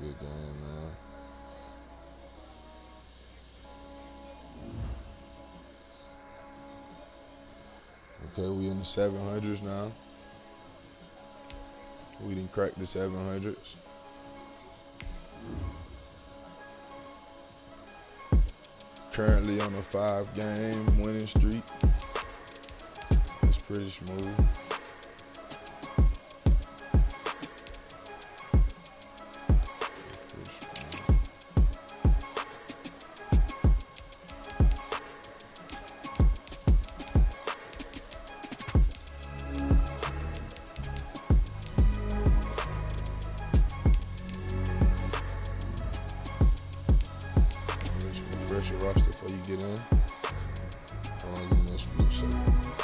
Good game, man. Okay, we in the 700s now. We didn't crack the 700s. Currently on a 5-game winning streak. It's pretty smooth. Your roster before you get in. Give me those few seconds.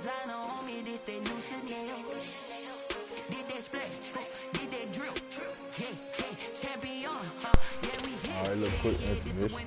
Designer on me, this that new Chanel. Did that splash, did that drill. Yeah, champion, yeah, we here. All right, look, quick intermission.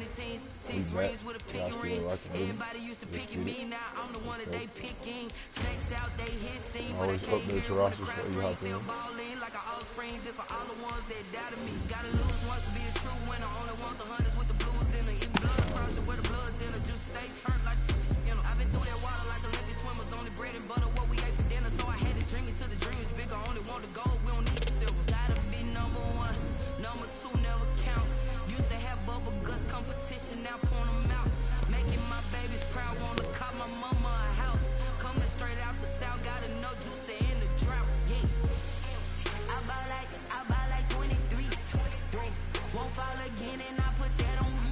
Six rings with a picking ring. Everybody used to picking me, now I'm the one that they picking. Snakes out, they hit scene, but I can't hear when the crowd screams. Still balling like an offspring. This for all the ones that doubted me. Gotta lose once to be a true winner. Only want the hunters with the blues in it. Even blood across it where the blood thinner. Just stay turned like, you know. I've been through that water like Olympic swimmers. Only bread and butter, what we ate for dinner. So I had to dream it till the dream is bigger. Only want the gold, we don't need the silver. Gotta be number one, number two never count. Used to have bubble guts competition, now point them out. Making my babies proud, wanna cop my mama a house. Coming straight out the south, gotta know juice to end the drought. Yeah, I buy like 23. Won't fall again, and I put that on me.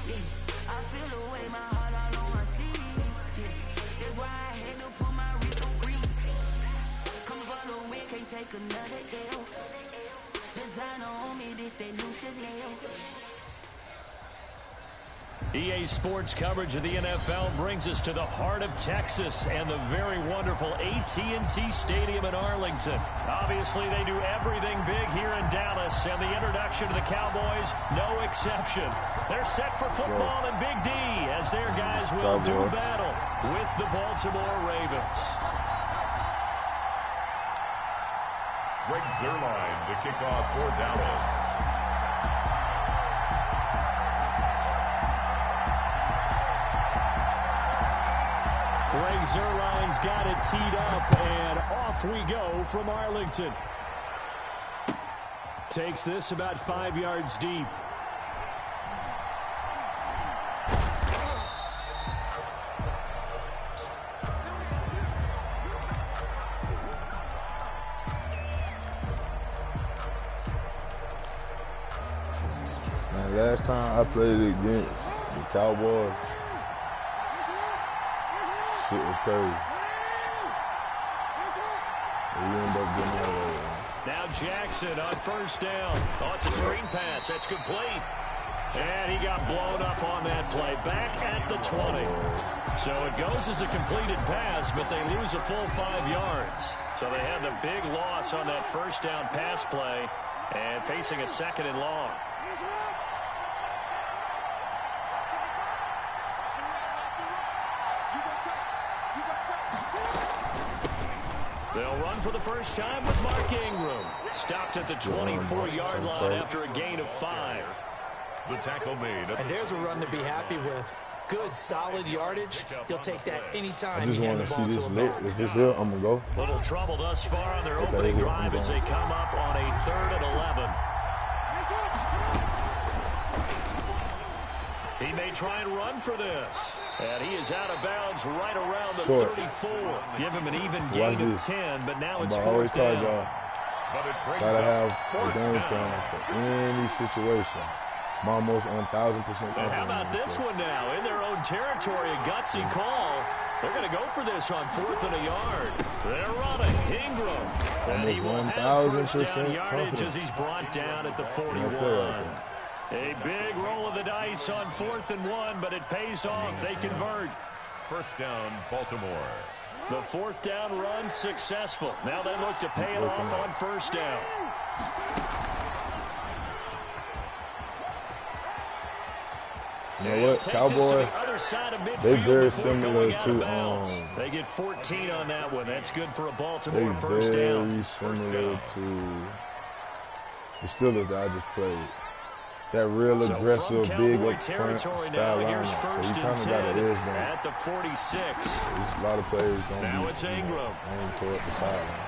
Yeah, I feel the way, my heart all on my sleeve. Yeah, that's why I had to put my wrist on freeze. Come for the win, can't take another L. Designer on me, this that new Chanel. EA Sports coverage of the NFL brings us to the heart of Texas and the very wonderful AT&T Stadium in Arlington. Obviously, they do everything big here in Dallas, and the introduction to the Cowboys, no exception. They're set for football and Big D, as their guys will do battle with the Baltimore Ravens. Greg Zuerlein to kick off for Dallas. Greg Zuerlein's got it teed up, and off we go from Arlington. Takes this about 5 yards deep. Man, last time I played against the Cowboys, shit was crazy. We end up getting out of there. Now Jackson on first down. Oh, it's a screen pass. That's complete. And he got blown up on that play. Back at the 20. So it goes as a completed pass, but they lose a full 5 yards. So they had the big loss on that first down pass play and facing a 2nd and long. They'll run for the first time with Mark Ingram. Stopped at the 24-yard line after a gain of 5. The tackle made. And there's a run to be happy with. Good, solid yardage. He'll take that anytime. I just want to see this look. If it's here, I'm going to go. Little trouble thus far on their opening drive as they come up on a 3rd and 11. He may try and run for this. And he is out of bounds right around the 34. Give him an even gain of 10, but now it's 4th down. Gotta have a game plan for any situation. I'm almost 1,000% confident. And how about this one now? In their own territory, a gutsy call. They're going to go for this on 4th and a yard. They're running. Ingram. And he will have first down yardage as he's brought down at the 41. A big roll of the dice on 4th and 1, but it pays off. They convert. First down, Baltimore. The 4th down run successful. Now they look to pay it off on first down. You know what, Cowboys, they very similar to they get 14 on that one. That's good for a Baltimore first down. Very similar to the Steelers that I just played. That real aggressive, big up front style lineup. So you kind of got an edge down. At the 46. There's a lot of players going to be now it's Ingram. aiming toward the sideline.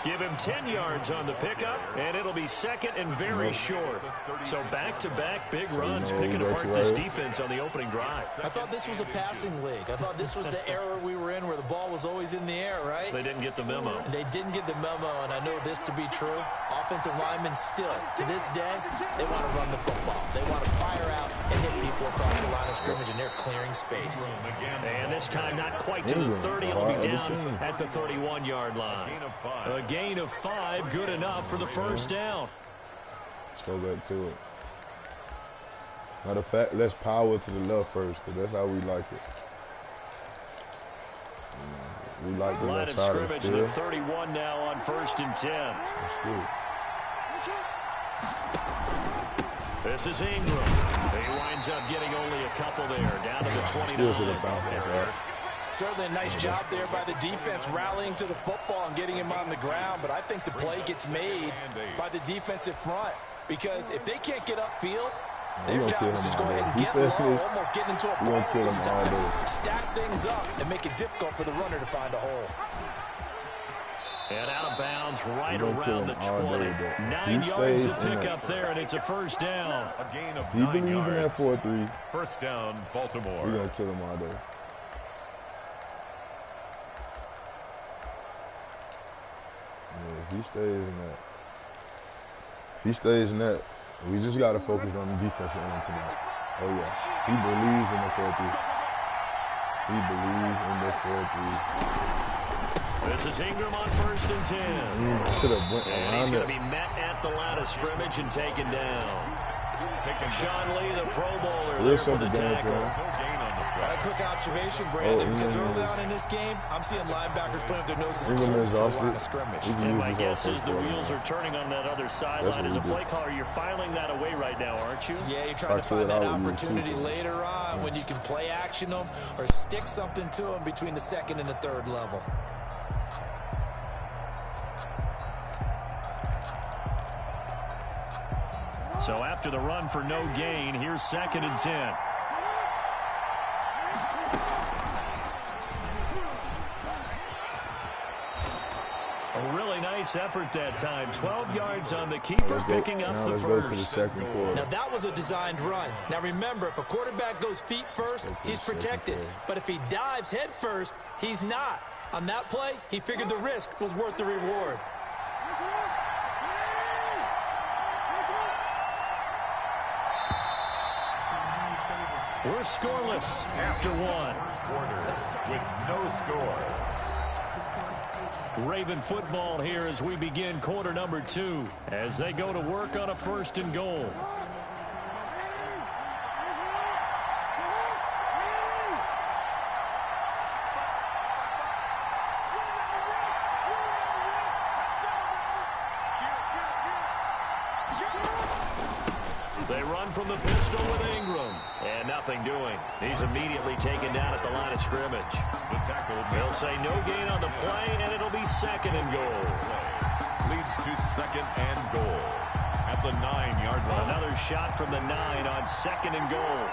Give him 10 yards on the pickup, and it'll be 2nd and very short. So back-to-back big runs picking apart this defense on the opening drive. I thought this was a passing league. I thought this was the era we were in where the ball was always in the air, right? They didn't get the memo. They didn't get the memo, and I know this to be true. Offensive linemen still, to this day, they want to run the football. They want to fire out and hit people across the line of scrimmage, and they're clearing space. And this time not quite to the 30. It'll be down at the 31-yard line. A gain of 5, good enough for the first down. Let's go back to it. Matter of fact, let's power to the left first, because that's how we like it. We like the Line left of side scrimmage of to the the 31 now on 1st and 10. That's good. This is Ingram. He winds up getting only a couple there, down to the 29. Certainly a nice job there by the defense, rallying to the football and getting him on the ground. But I think the play gets made by the defensive front, because if they can't get upfield, their job is just go ahead and get low, almost getting into a ball sometimes, stack things up, and make it difficult for the runner to find a hole. And out of bounds right around the 20. 9 yards to pick up there, and it's a first down. A gain of Do you 9 believe yards. in that 4-3? First down, Baltimore. We're going to kill him all day. Yeah, if he stays in that, we just got to focus on the defensive end tonight. Oh, yeah. He believes in the 4-3. He believes in the 4-3. This is Ingram on 1st and 10. And he's going to be met at the line of scrimmage and taken down. Sean Lee, the Pro Bowler, there for the tackle. A quick observation, Brandon, because early on in this game, I'm seeing linebackers playing with their noses close to the line of scrimmage. And my guess is the wheels are turning on that other sideline. As a play caller, you're filing that away right now, aren't you? Yeah, you're trying to find that opportunity later on when you can play action them or stick something to them between the 2nd and the 3rd level. So after the run for no gain, here's 2nd and 10. A really nice effort that time. 12 yards on the keeper, picking up the first. Now, that was a designed run. Now, remember, if a quarterback goes feet first, he's protected. But if he dives head first, he's not. On that play, he figured the risk was worth the reward. We're scoreless after one. Quarter with no score. Raven football here as we begin quarter number 2, as they go to work on a 1st and goal. They run from the pistol with Ingram. And nothing doing. He's immediately taken down at the line of scrimmage. The tackle. They'll say no gain on the play, and it'll be 2nd and goal. Leads to 2nd and goal at the 9-yard line. Another shot from the 9 on 2nd and goal.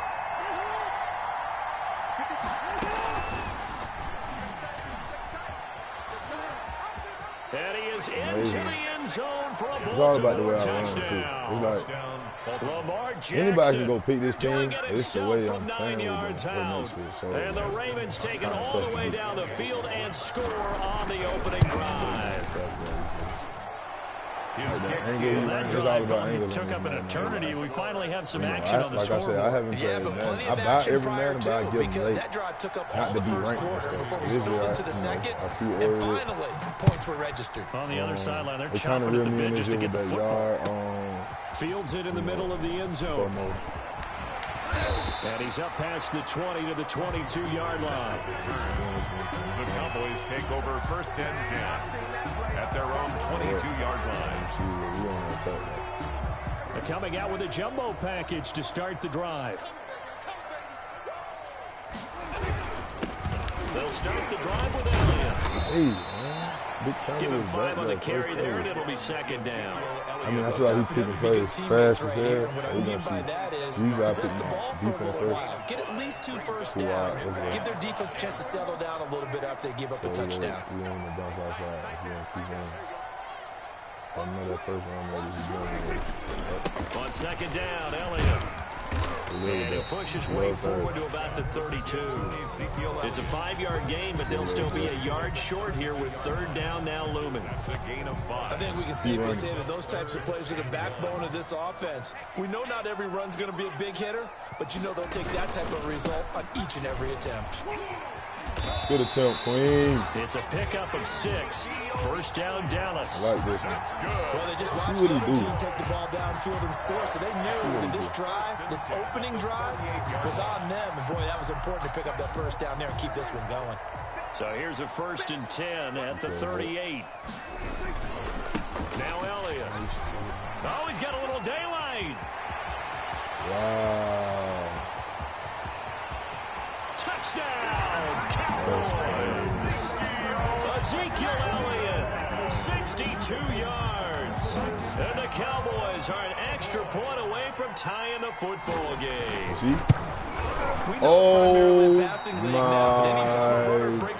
And he is into the end zone for a Baltimore touchdown. It's like anybody can go pick this team. It's the way I'm playing with them. And the Ravens take it all the way down the field and score on the opening drive. That drive took up an eternity. We finally have some action on the scoreboard. Like I said, I haven't played plenty Madden. of I buy action every prior Madden, but I to, give them because late. that drive took up Not all to the be first ranked quarter and before we stuff. spilled into the second, and finally, points were registered. On the other sideline, they're It kind of chopping at reeled the me in bit just this to year get with the that football. yard. Fields it in the middle of the end zone. And he's up past the 20 to the 22-yard line. The Cowboys take over 1st and 10 at their own 22-yard line. They're coming out with a jumbo package to start the drive. They'll start the drive with Elliott. Hey, man. Give him 5 on the carry there, and it'll be 2nd down. I mean, I feel like he's picking plays fast as hell. What I mean by that is possess the ball for a little while. Get at least 2 first downs. Give their defense a chance to settle down a little bit after they give up a touchdown. We want to bounce outside if you want to keep on. I know that first one. On 2nd down, Elliott. And he'll push his way forward to about the 32. It's a 5-yard gain, but they'll still be a yard short here with 3rd down now looming. That's a gain of 5. I think we can safely say that those types of plays are the backbone of this offense. We know not every run's going to be a big hitter, but you know they'll take that type of result on each and every attempt. Good attempt, Queen. It's a pickup of 6. First down, Dallas. I like this one. Well, they just watched the other team take the ball downfield and score, so they knew that this drive, this opening drive, was on them. And, boy, that was important to pick up that first down there and keep this one going. So here's a 1st and 10 at the 38. Now Elliott. Oh, he's got a little daylight. Wow. Touchdown, Cowboys. Ezekiel Elliott, 62 yards. And the Cowboys are an extra point away from tying the football game. See? Oh, my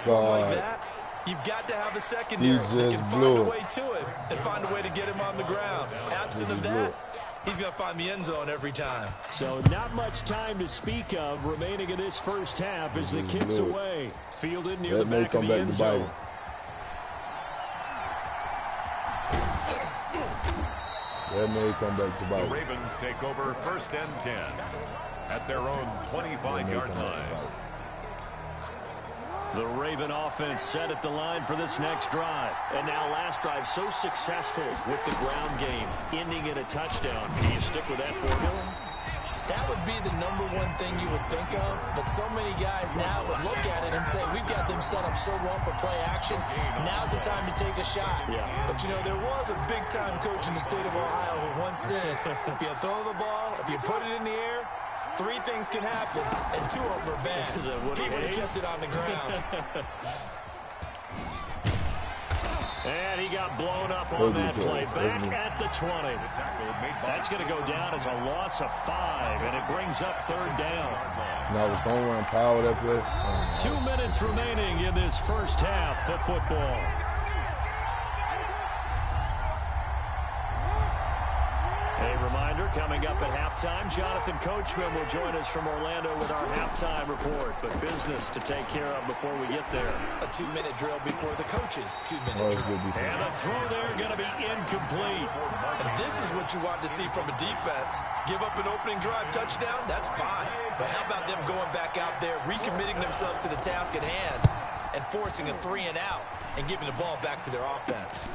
God. You've got to have a secondary that can find a way to him and find a way to get him on the ground. Absent of that, he's going to find the end zone every time. So not much time to speak of remaining in this first half as the kick's away. Fielded near the back of the end zone. That may come back to bite. The Ravens take over 1st and 10 at their own 25-yard line. The Raven offense set at the line for this next drive. And now last drive so successful with the ground game, ending in a touchdown. Do you stick with that formula? That would be the #1 thing you would think of, but so many guys now would look at it and say, we've got them set up so well for play action, now's the time to take a shot. Yeah. But, you know, there was a big-time coach in the state of Ohio who once said, if you throw the ball, if you put it in the air, 3 things can happen, and 2 of them are bad. He would have kissed it on the ground. And he got blown up on that play. Back at the 20. That's going to go down as a loss of 5, and it brings up 3rd down. Now it's going to run power that play. 2 minutes remaining in this first half of football. A reminder, coming up at halftime, Jonathan Coachman will join us from Orlando with our halftime report. But business to take care of before we get there. A 2-minute drill before the coaches' 2-minute drill. And a throw there going to be incomplete. And this is what you want to see from a defense. Give up an opening drive touchdown, that's fine. But how about them going back out there, recommitting themselves to the task at hand, and forcing a 3-and-out and giving the ball back to their offense.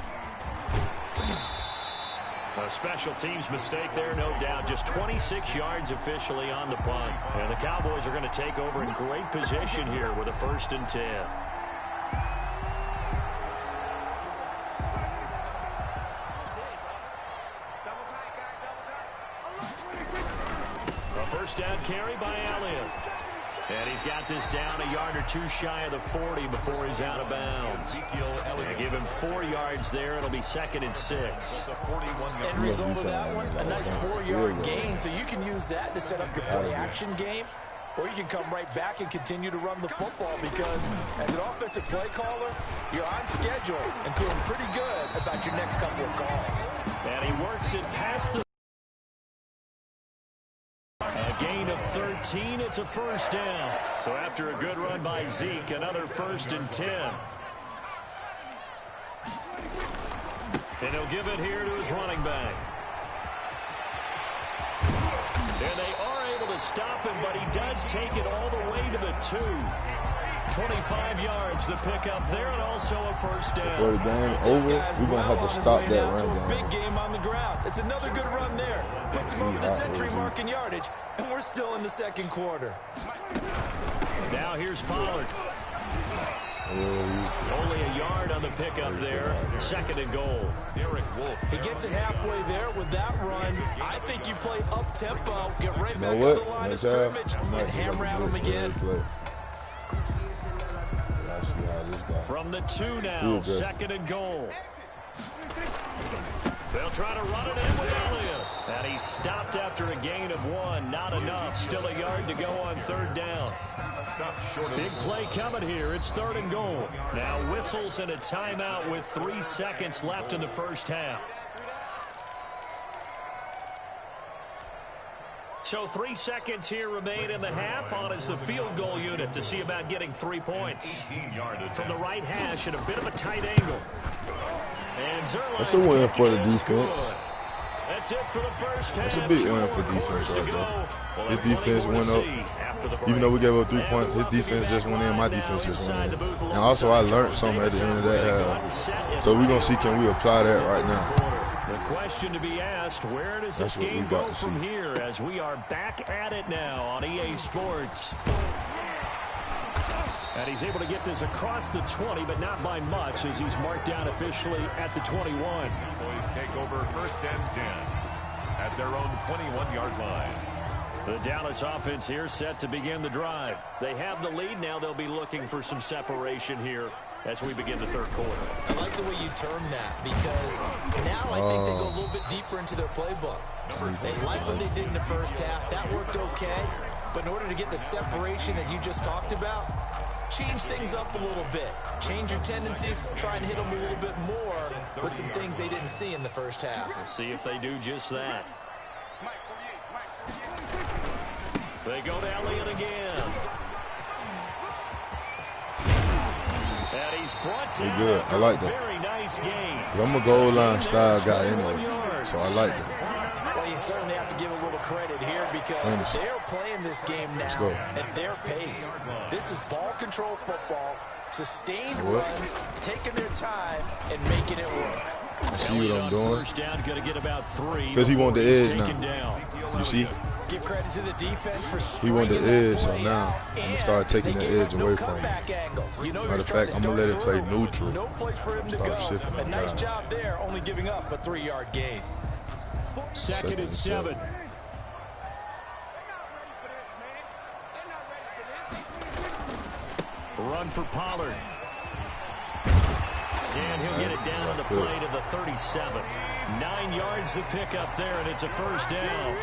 A special teams mistake there, no doubt. Just 26 yards officially on the punt. And the Cowboys are going to take over in great position here with a 1st and 10. A 1st down carry by Elliott. And he's got this down a yard or 2 shy of the 40 before he's out of bounds. And give him 4 yards there. It'll be 2nd and 6. End result of that one, a nice 4-yard gain. So you can use that to set up your play-action game, or you can come right back and continue to run the football because as an offensive play caller, you're on schedule and feeling pretty good about your next couple of calls. And he works it past the gain of 13, it's a 1st down. So after a good run by Zeke, another 1st and 10. And he'll give it here to his running back. And they are able to stop him, but he does take it all the way to the 2. 25 yards the pickup there, and also a 1st down. Before the game over, we're going to have to stop that run. Big game on the ground. It's another good run there. Puts him over the century mark in yardage, and we're still in the 2nd quarter. Now here's Pollard. Only a yard on the pickup there. 2nd and goal. He gets it halfway there with that run. I think you play up-tempo, get right back on the line of scrimmage, and hammer at him again. From the 2 now, 2nd and goal. They'll try to run it in with Elliott. And he's stopped after a gain of 1. Not enough. Still a yard to go on 3rd down. Big play coming here. It's 3rd and goal. Now whistles and a timeout with 3 seconds left in the first half. So 3 seconds here remain in the half. On is the field goal unit to see about getting 3 points. From the right hash at a bit of a tight angle. And that's a win for the defense. That's it for the first half. That's a big win for defense right there. His defense went up. Even though we gave up 3 points, his defense just went in, my defense just went in. And also, I learned something at the end of that half. So we're going to see, can we apply that right now? The question to be asked, where does this game go from here as we are back at it now on EA Sports? And he's able to get this across the 20, but not by much as he's marked down officially at the 21. Boys take over 1st and 10 at their own 21-yard line. The Dallas offense here set to begin the drive. They have the lead now. They'll be looking for some separation here as we begin the 3rd quarter. I like the way you term that because now I think they go a little bit deeper into their playbook. They like what they did in the 1st half. That worked okay. But in order to get the separation that you just talked about, change things up a little bit. Change your tendencies. Try and hit them a little bit more with some things they didn't see in the 1st half. We'll see if they do just that. They go to Elliott again. And he's brought down good. I like that. Very nice game. I'm a goal line style guy anyway, so I like that. Well, you certainly have to give a little credit here because they're playing this game now at their pace. This is ball control football, sustained runs, taking their time, and making it work. You see what I'm doing? First down, gonna get about 3 because he want the edge now. You see? Give credit to the defense for he want the edge, so now I'm going to start taking the edge away from him. Matter of fact, I'm going to let it play neutral. No place for him to go. A nice job there, only giving up a 3-yard gain. 2nd and 7. Run for Pollard. And he'll get it down on the play to the 37. 9 yards to pick up there, and it's a 1st down.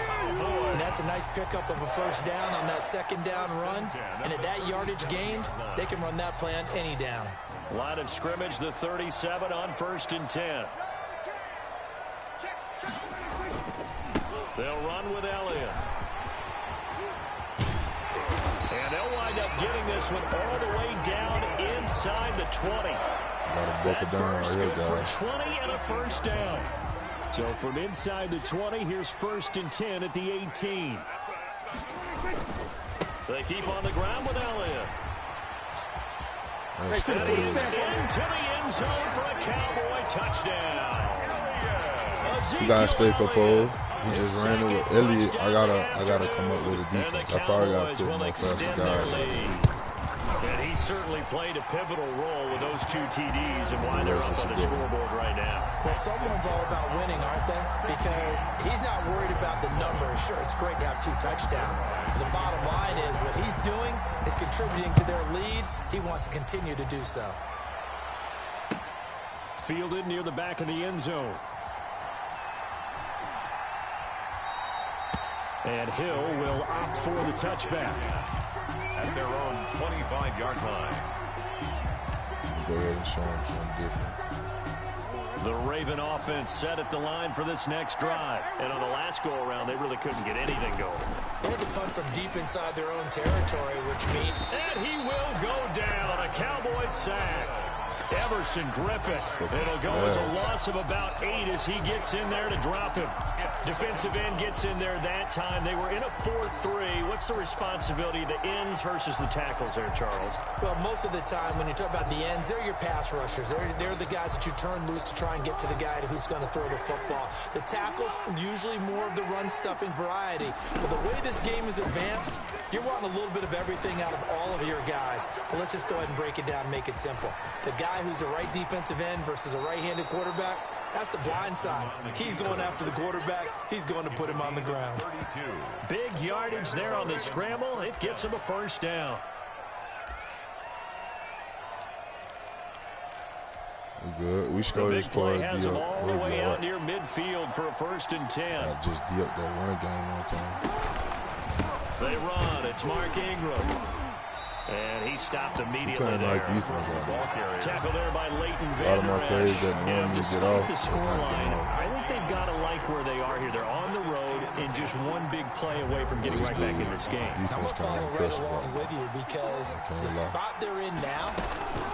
And that's a nice pickup of a 1st down on that 2nd down run. And at that yardage gained, they can run that play on any down. Line of scrimmage, the 37 on 1st and 10. They'll run with Elliott. And they'll wind up getting this one all the way down inside the 20. Got to buckle down right here, guys. For 20 and a 1st down. So from inside the 20, here's 1st and 10 at the 18. They keep on the ground with Elliott. And he's into the end zone for a Cowboy touchdown. You gotta stay composed. He just ran it with Elliott. I gotta come up with a defense. I probably gotta put more faster guys. And he certainly played a pivotal role with those 2 TDs and why they're up on the scoreboard right now. Well, someone's all about winning, aren't they? Because he's not worried about the numbers. Sure, it's great to have 2 touchdowns. But the bottom line is what he's doing is contributing to their lead. He wants to continue to do so. Fielded near the back of the end zone. And Hill will opt for the touchback. At their own 25-yard line. Go ahead and show them something different. The Raven offense set at the line for this next drive. And on the last go-around, they really couldn't get anything going. They had to punt from deep inside their own territory, which means... And he will go down. A Cowboys sack. Everson Griffin. It'll go as a loss of about 8 as he gets in there to drop him. Defensive end gets in there that time. They were in a 4-3. What's the responsibility of the ends versus the tackles there, Charles? Well, most of the time when you talk about the ends, they're your pass rushers. They're the guys that you turn loose to try and get to the guy who's going to throw the football. The tackles, usually more of the run-stuffing variety. But the way this game is advanced, you're wanting a little bit of everything out of all of your guys. But let's just go ahead and break it down, make it simple. The guy who's the right defensive end versus a right-handed quarterback, that's the blind side. He's going after the quarterback. He's going to put him on the ground. Big yardage there on the scramble. It gets him a 1st down. We good. We scored this play. Has him all the way out near midfield for a 1st and 10. I just D-up that run game one time. They run. It's Mark Ingram. And he stopped immediately there. Tackle there by Leighton Vander Esch. Yeah, despite the scoreline, I think they've got to like where they are here. They're on the road. and just one big play away from getting right back in this game. I'm going to follow right along with you because the spot they're in now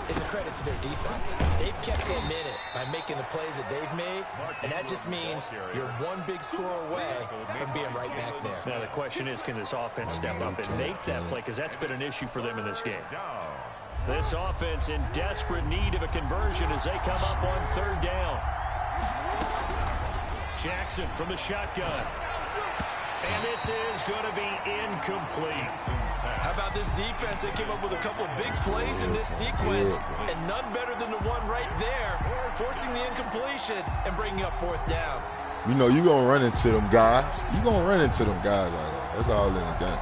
is a credit to their defense. They've kept them in it by making the plays that they've made, and that just means you're one big score away from being right back there. Now the question is, can this offense step up and make that play, because that's been an issue for them in this game. This offense in desperate need of a conversion as they come up on 3rd down. Jackson from the shotgun. And this is going to be incomplete. How about this defense? They came up with a couple big plays in this sequence, and none better than the one right there, forcing the incompletion and bringing up 4th down. You know, you're going to run into them guys. You're going to run into them guys like that. That's all in the game.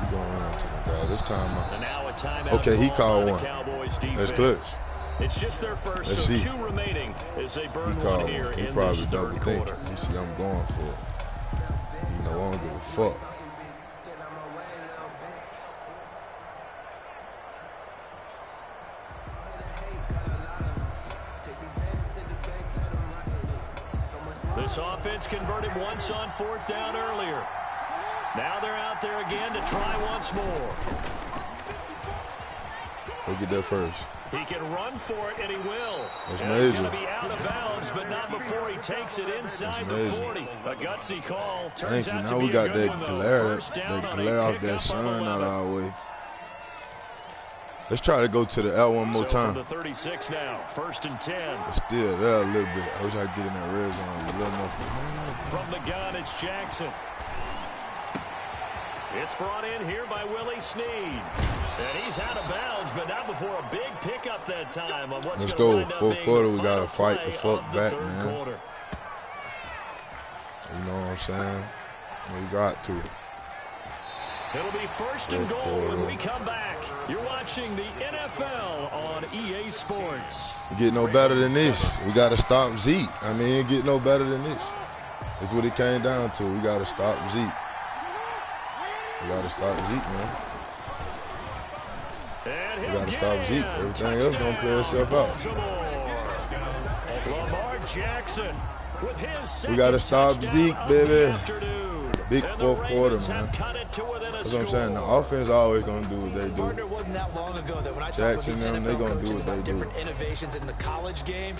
You're going to run into them guys. This time, okay, he called one. That's clutch. It's just their first, so 2 remaining as they burn one here in this 3rd quarter. You see, I'm going for it. You know, I don't give a fuck. This offense converted once on 4th down earlier. Now they're out there again to try once more. We'll get that first. He can run for it, and he will. That's and major. He's going to be out of bounds, but not before he takes it inside the 40. A gutsy call. Turns out to be a good one, though. Now we got that glare off that sun out of our way. Let's try to go to the L one more time. From the 36 now, 1st and 10. It's still there a little bit. I wish I could get in that red zone a little more. From the gun, it's Jackson. It's brought in here by Willie Snead. And he's out of bounds, but not before a big pickup that time on what's Let's going go. to wind up 4th quarter, we got to play fight the fuck back, man. Quarter. You know what I'm saying? We got to. It'll be 1st and goal when we come back. You're watching the NFL on EA Sports. It get no better than this. We got to stop Zeke. I mean, it get no better than this. That's what it came down to. We got to stop Zeke. We got to stop Zeke, man. We got to stop Zeke. Everything else going to play itself out. Lamar Jackson with his we got to stop Zeke, baby. Big 4th quarter, man. That's what I'm saying. The offense always going to do what they do. Partner, wasn't that long ago that when I talk Jackson, about these NFL coaches do about different innovations in the college game,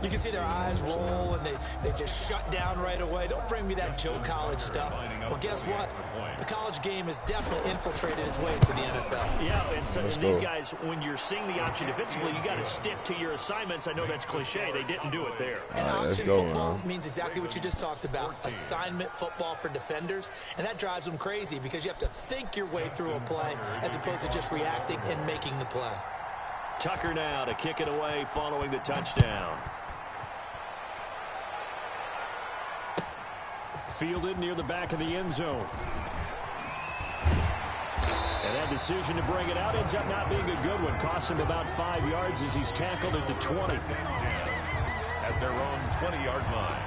you can see their eyes roll and they just shut down right away. Don't bring me that Joe College stuff. Well, guess what? The college game has definitely infiltrated its way into the NFL. Yeah, and so these guys, when you're seeing the option defensively, you got to stick to your assignments. I know that's cliche. They didn't do it there. And option football means exactly what you just talked about. Assignment football for defenders. And that drives them crazy because you have to think your way through a play as opposed to just reacting and making the play. Tucker now to kick it away following the touchdown. Fielded near the back of the end zone. And that decision to bring it out ends up not being a good one. Cost him about 5 yards as he's tackled at the 20. At their own 20-yard line.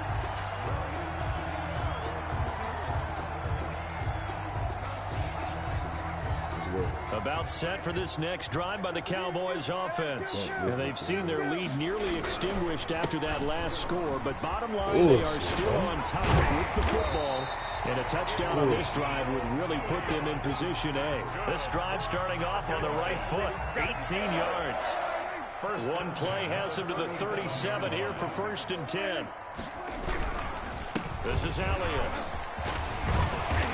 About set for this next drive by the Cowboys offense. And they've seen their lead nearly extinguished after that last score. But bottom line, they are still on top with the football. And a touchdown on this drive would really put them in position A. This drive starting off on the right foot. 18 yards. One play has him to the 37 here for 1st and 10. This is Elliott.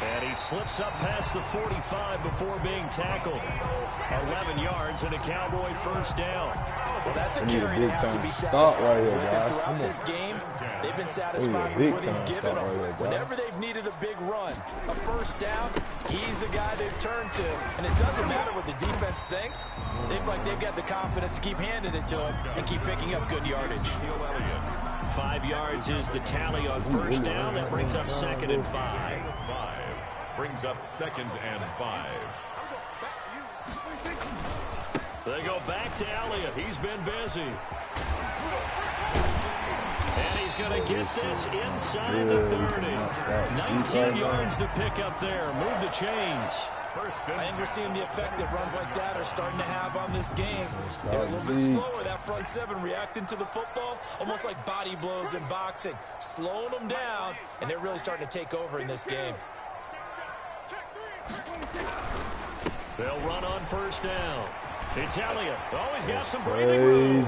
And he slips up past the 45 before being tackled. 11 yards and a Cowboy 1st down. Well, that's a carry they have to be satisfied with. And throughout this game, they've been satisfied with what he's given them. Whenever they've needed a big run, a 1st down, he's the guy they've turned to. And it doesn't matter what the defense thinks. They've got the confidence to keep handing it to him and keep picking up good yardage. 5 yards is the tally on 1st down. That brings up 2nd and 5. Brings up 2nd and 5. They go back to Elliott. He's been busy. And he's going to get this inside the 30. 19 yards to pick up there. Move the chains. I think we're seeing the effect that runs like that are starting to have on this game. They're a little bit slower, that front seven, reacting to the football, almost like body blows in boxing, slowing them down, and they're really starting to take over in this game. They'll run on first down. Italia always got some breathing room.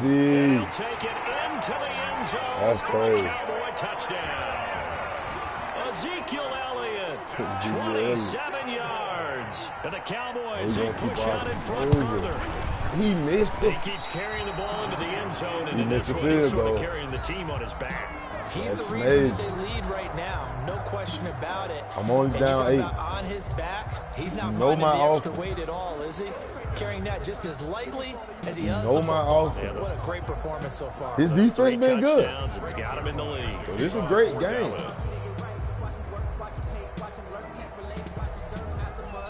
They'll take it into the end zone for a Cowboy touchdown. Ezekiel Elliott, 27 yards. And the Cowboys, they push out in front further. He missed it. He keeps carrying the ball into the end zone, and in this one, he's sort of carrying the team on his back. He's the reason that they lead right now. No question about it. I'm only down 8. On his back, he's not minding the extra weight at all, is he? Carrying that just as lightly as he does the football. What a great performance so far. His defense been good. It's got him in the lead. So this is a great game.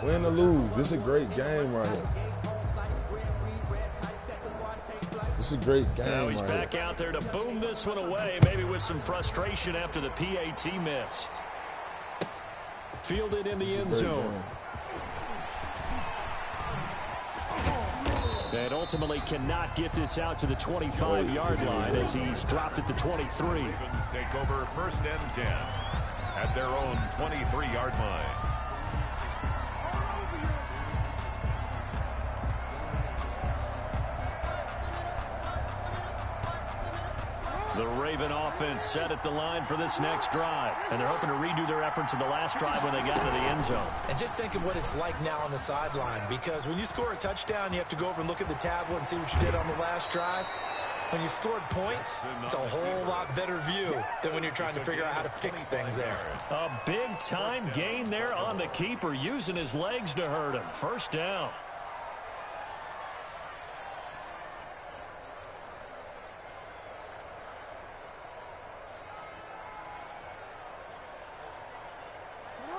Win or lose, this is a great game right here. This is a great game. Now he's back out there to boom this one away, maybe with some frustration after the PAT miss. Fielded in the end zone. And ultimately cannot get this out to the 25-yard line as he's dropped at the 23. Ravens take over first and 10 at their own 23-yard line. The Raven offense set at the line for this next drive. And they're hoping to redo their efforts in the last drive when they got to the end zone. And just think of what it's like now on the sideline. Because when you score a touchdown, you have to go over and look at the tablet and see what you did on the last drive. When you scored points, it's a whole lot better view than when you're trying to figure out how to fix things there. A big-time gain there on the keeper, using his legs to hurt him. First down.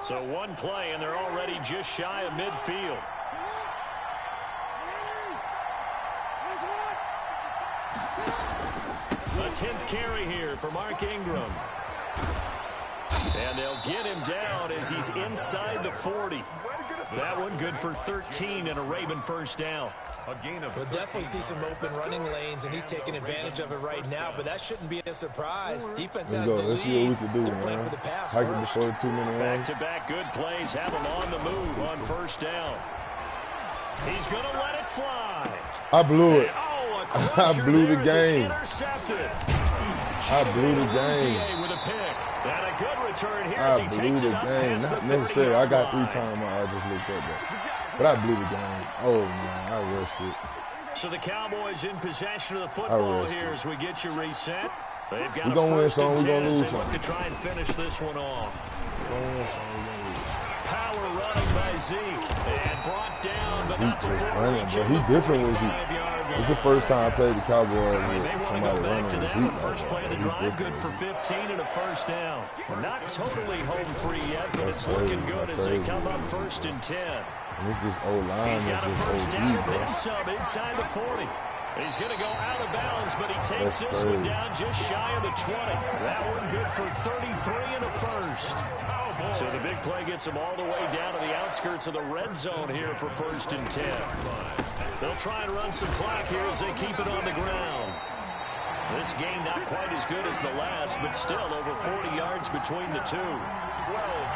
So one play, and they're already just shy of midfield. A 10th carry here for Mark Ingram. And they'll get him down as he's inside the 40. That one good for 13 and a Raven first down. We'll definitely see some open running lanes, and he's taking advantage of it right now, but that shouldn't be a surprise. Defense has the lead. Let's see what we can do, They're playing for the pass first. first. Back-to-back good plays have him on the move on first down. He's going to let it fly. I blew it. I blew the game. I blew the game. With a pick. And a good return here I as he blew takes the it up game. past Not the necessarily. I got 3 30-yard times my eye just looked at that. But I blew the game. Oh, man. I rushed it. So the Cowboys in possession of the football here as we get you reset. They've got we're going to win some. We're going to lose to some. look to try and finish this one off. We're going to win some. We're going to lose. Power running by Zeke. And brought down, but not before running, bro. He different with Zeke. It's the first time I played the Cowboys with somebody running with Zeke. First play of the drive, good for 15 and a first down. Not totally home free yet, but it's looking good as they come up first and 10. And it's this O-line. He's got a first down and then bro. some inside the 40. He's going to go out of bounds, but he takes this one down just shy of the 20. That one good for 33 and a first. So the big play gets him all the way down to the outskirts of the red zone here for first and 10. They'll try and run some clock here as they keep it on the ground. This game not quite as good as the last, but still over 40 yards between the two.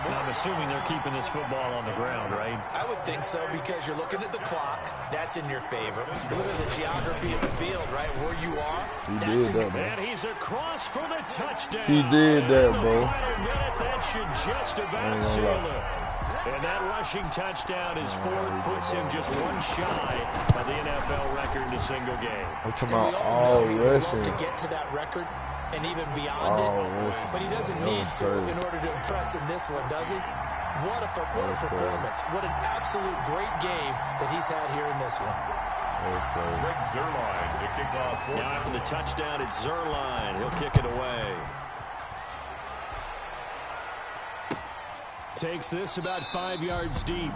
I'm assuming they're keeping this football on the ground, right? I would think so, because you're looking at the clock. That's in your favor. You look at the geography of the field, right, where you are. He did that, bro. And he's across for the touchdown. He did that, bro. That should just about seal it. And that rushing touchdown is fourth, puts him just one shy of the NFL record in a single game. I'm talking about all rushing. To get to that record and even beyond it. But he doesn't need to in order to impress in this one, does he? What a performance. What an absolute great game that he's had here in this one. Greg Zuerlein to kick off. Now after the touchdown, it's Zuerlein. He'll kick it away. Takes this about 5 yards deep.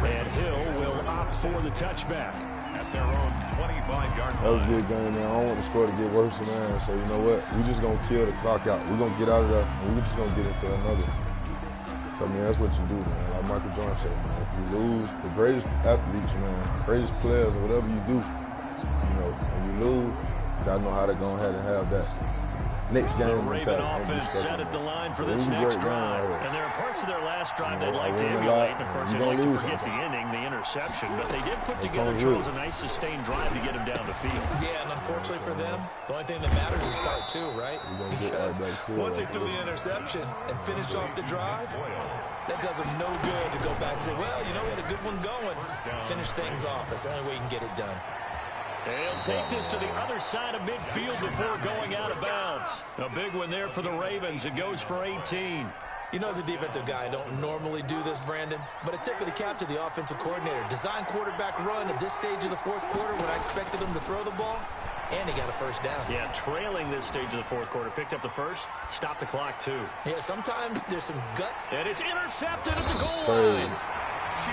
And Hill will opt for the touchback. At their own 25-yard line. That was a good game, man. I don't want the score to get worse than that. So, you know what? We're just going to kill the clock out. We're going to get out of there, and we're just going to get into I mean, that's what you do, man. Like Michael Jordan said, man, if you lose, the greatest athletes, man, greatest players, or whatever you do, you know, when you lose, you got to know how to go ahead and have that next game. The Raven offense set at the line for this next drive. And there are parts of their last drive they'd like to emulate. And, of course, they'd like to forget the inning, the interception. But they did put together, Charles, a nice sustained drive to get him down the field. Yeah, and unfortunately for them, the only thing that matters is part two, right? Because once they threw the interception and finished off the drive, that does them no good to go back and say, well, you know, we had a good one going. Finish things off. That's the only way you can get it done. They'll take this to the other side of midfield before going out of bounds. A big one there for the Ravens. It goes for 18. You know, as a defensive guy, I don't normally do this, Brandon, but a tip of the cap to the offensive coordinator. Design quarterback run at this stage of the fourth quarter when I expected him to throw the ball, and he got a first down. Yeah, trailing this stage of the fourth quarter. Picked up the first, stopped the clock, too. Yeah, sometimes there's some gut. And it's intercepted at the goal line.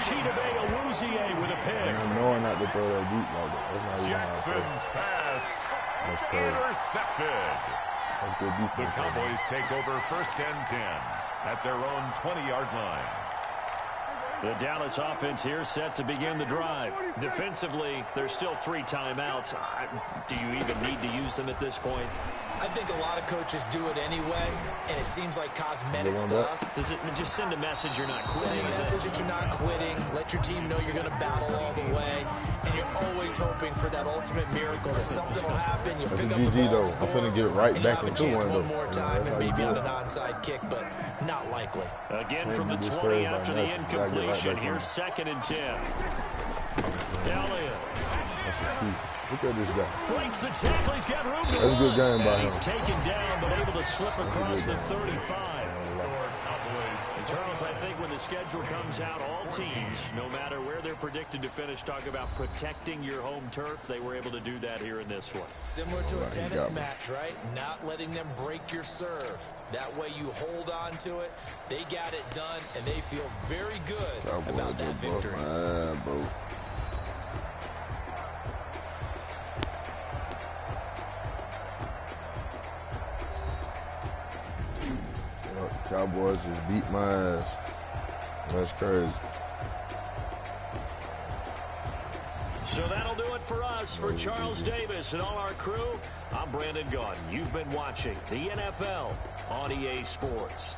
Chidobe Awuzie with a pick. And I'm knowing not to throw that deep like that. That's not even Jackson's pass intercepted. That's good defense. The Cowboys take over 1st and 10 at their own 20-yard line. The Dallas offense here set to begin the drive. Defensively, there's still 3 timeouts. Do you even need to use them at this point? I think a lot of coaches do it anyway, and it seems like cosmetics to us. Does it just send a message you're not quitting? Send a message that you're not quitting. Let your team know you're going to battle all the way, and you're always hoping for that ultimate miracle that something will happen. You'll pick up the ball, score, I'm going to get right back into one more time, and maybe on an onside kick, but not likely. Again from the 20 after the incompletion. Here's 2nd and 10. Elliott. Look at this guy. Breaks the tackle. He's got room to That's a good game by him. He's taken down, but able to slip across the 35. And Charles, I think when the schedule comes out, all teams, no matter where they're predicted to finish, talk about protecting your home turf. They were able to do that here in this one. Similar to a tennis match, right? Not letting them break your serve. That way you hold on to it. They got it done, and they feel very good about that victory. Bro. Cowboys just beat my ass. That's crazy. So that'll do it for us. For Charles Davis and all our crew, I'm Brandon Gaudin. You've been watching the NFL on EA Sports.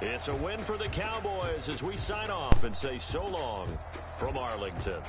It's a win for the Cowboys as we sign off and say so long from Arlington.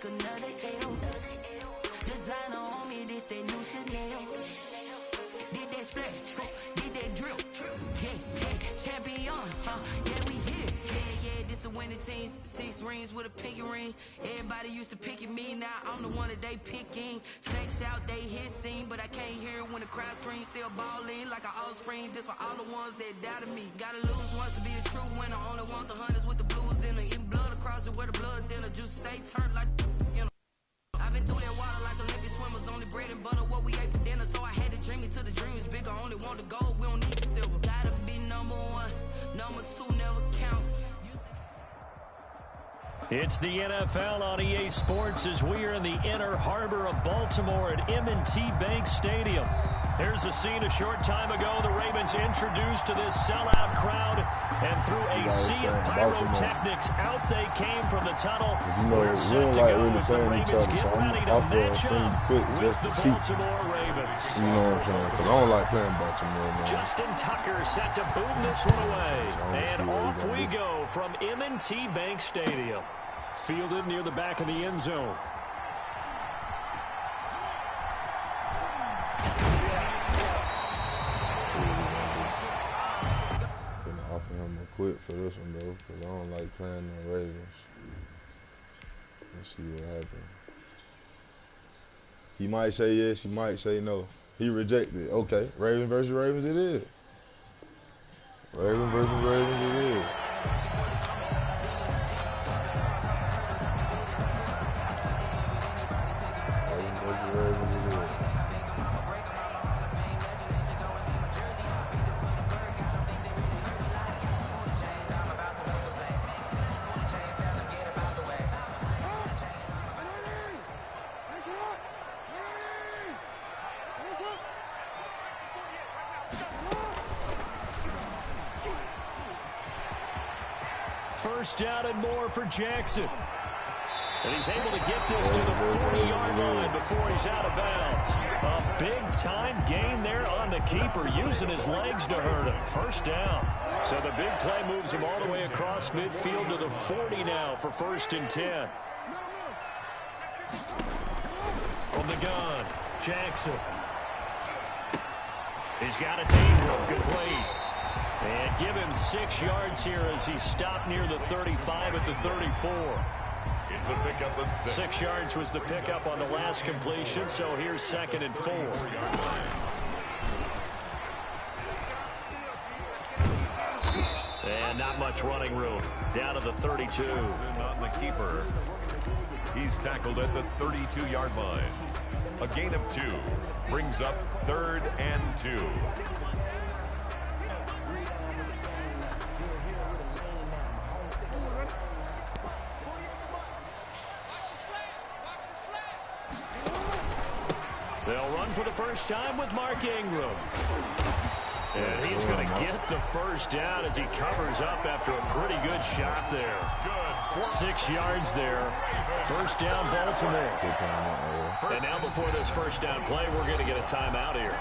Another L. Designer on me, this that new Chanel. Did that splash, did that drill. Yeah, champion, yeah, we here. Yeah, this the winning team. 6 rings with a pinky ring. Everybody used to pick at me, now I'm the one that they picking. Snakes out, they hit scene, but I can't hear it when the crowd screams. Still balling like an offspring. This for all the ones that doubted me. Gotta lose once to be a true winner. Only want the hunters with the blues in it. Eating blood across it where the blood thinner. Juice stay turned like, you know. I've been through that water like Olympic swimmers. Only bread and butter, what we ate for dinner. So I had to dream it till the dream is bigger. Only want the gold, we don't need the silver. Gotta be number 1, number 2 never count. It's the NFL on EA Sports as we are in the inner harbor of Baltimore at M&T Bank Stadium. Here's a scene a short time ago. The Ravens introduced to this sellout crowd, and through a sea of pyrotechnics, out they came from the tunnel. We're set to go as the Ravens get ready to match up with the Baltimore Ravens. You know what I'm saying? Because I don't like playing Baltimore, man. Justin Tucker set to boom this one away. And off we go from M&T Bank Stadium. Fielded near the back of the end zone. Quit for this one though, because I don't like playing the Ravens. Let's see what happens. He might say yes, he might say no. He rejected. Okay, Ravens versus Ravens it is. Ravens versus Ravens it is. Ravens versus Ravens it is. First down and more for Jackson. And he's able to get this to the 40-yard line before he's out of bounds. A big-time gain there on the keeper, using his legs to hurt him. First down. So the big play moves him all the way across midfield to the 40 now for 1st and 10. From the gun, Jackson. He's got it to Ingram, complete. And give him 6 yards here as he stopped near the 35 at the 34. It's a pickup of 6. 6 yards was the pickup on the last completion, so here's 2nd and 4. And not much running room. Down to the 32. On the keeper. He's tackled at the 32-yard line. A gain of 2 brings up 3rd and 2. They'll run for the first time with Mark Ingram. And he's going to get the first down as he covers up after a pretty good shot there. 6 yards there. First down, Baltimore. And now before this first down play, we're going to get a timeout here.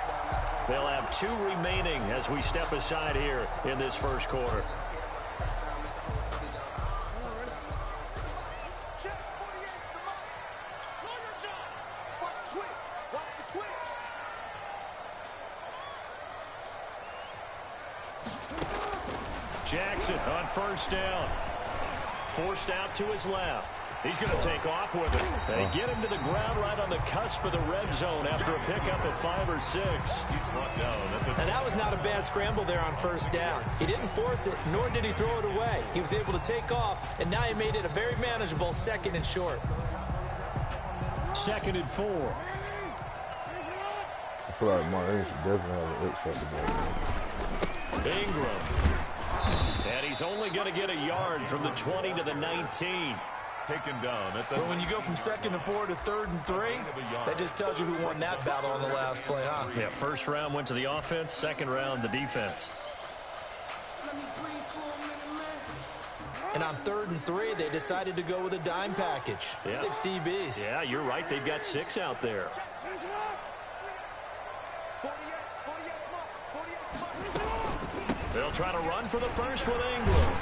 They'll have 2 remaining as we step aside here in this first quarter. Jackson on first down. Forced out to his left. He's going to take off with it. They get him to the ground right on the cusp of the red zone after a pickup of 5 or 6. And that was not a bad scramble there on first down. He didn't force it, nor did he throw it away. He was able to take off, and now he made it a very manageable 2nd and short. 2nd and 4. I feel like Martin should definitely have an X-Factor. Ingram. And he's only going to get a yard from the 20 to the 19. Taken down at the... Well, when you go from 2nd and 4 to 3rd and 3, that just tells you who won that battle on the last play, huh? Yeah, first round went to the offense, second round the defense. And on 3rd and 3, they decided to go with a dime package. Yeah. 6 DBs. Yeah, you're right. They've got 6 out there. They'll try to run for the first with Ingram.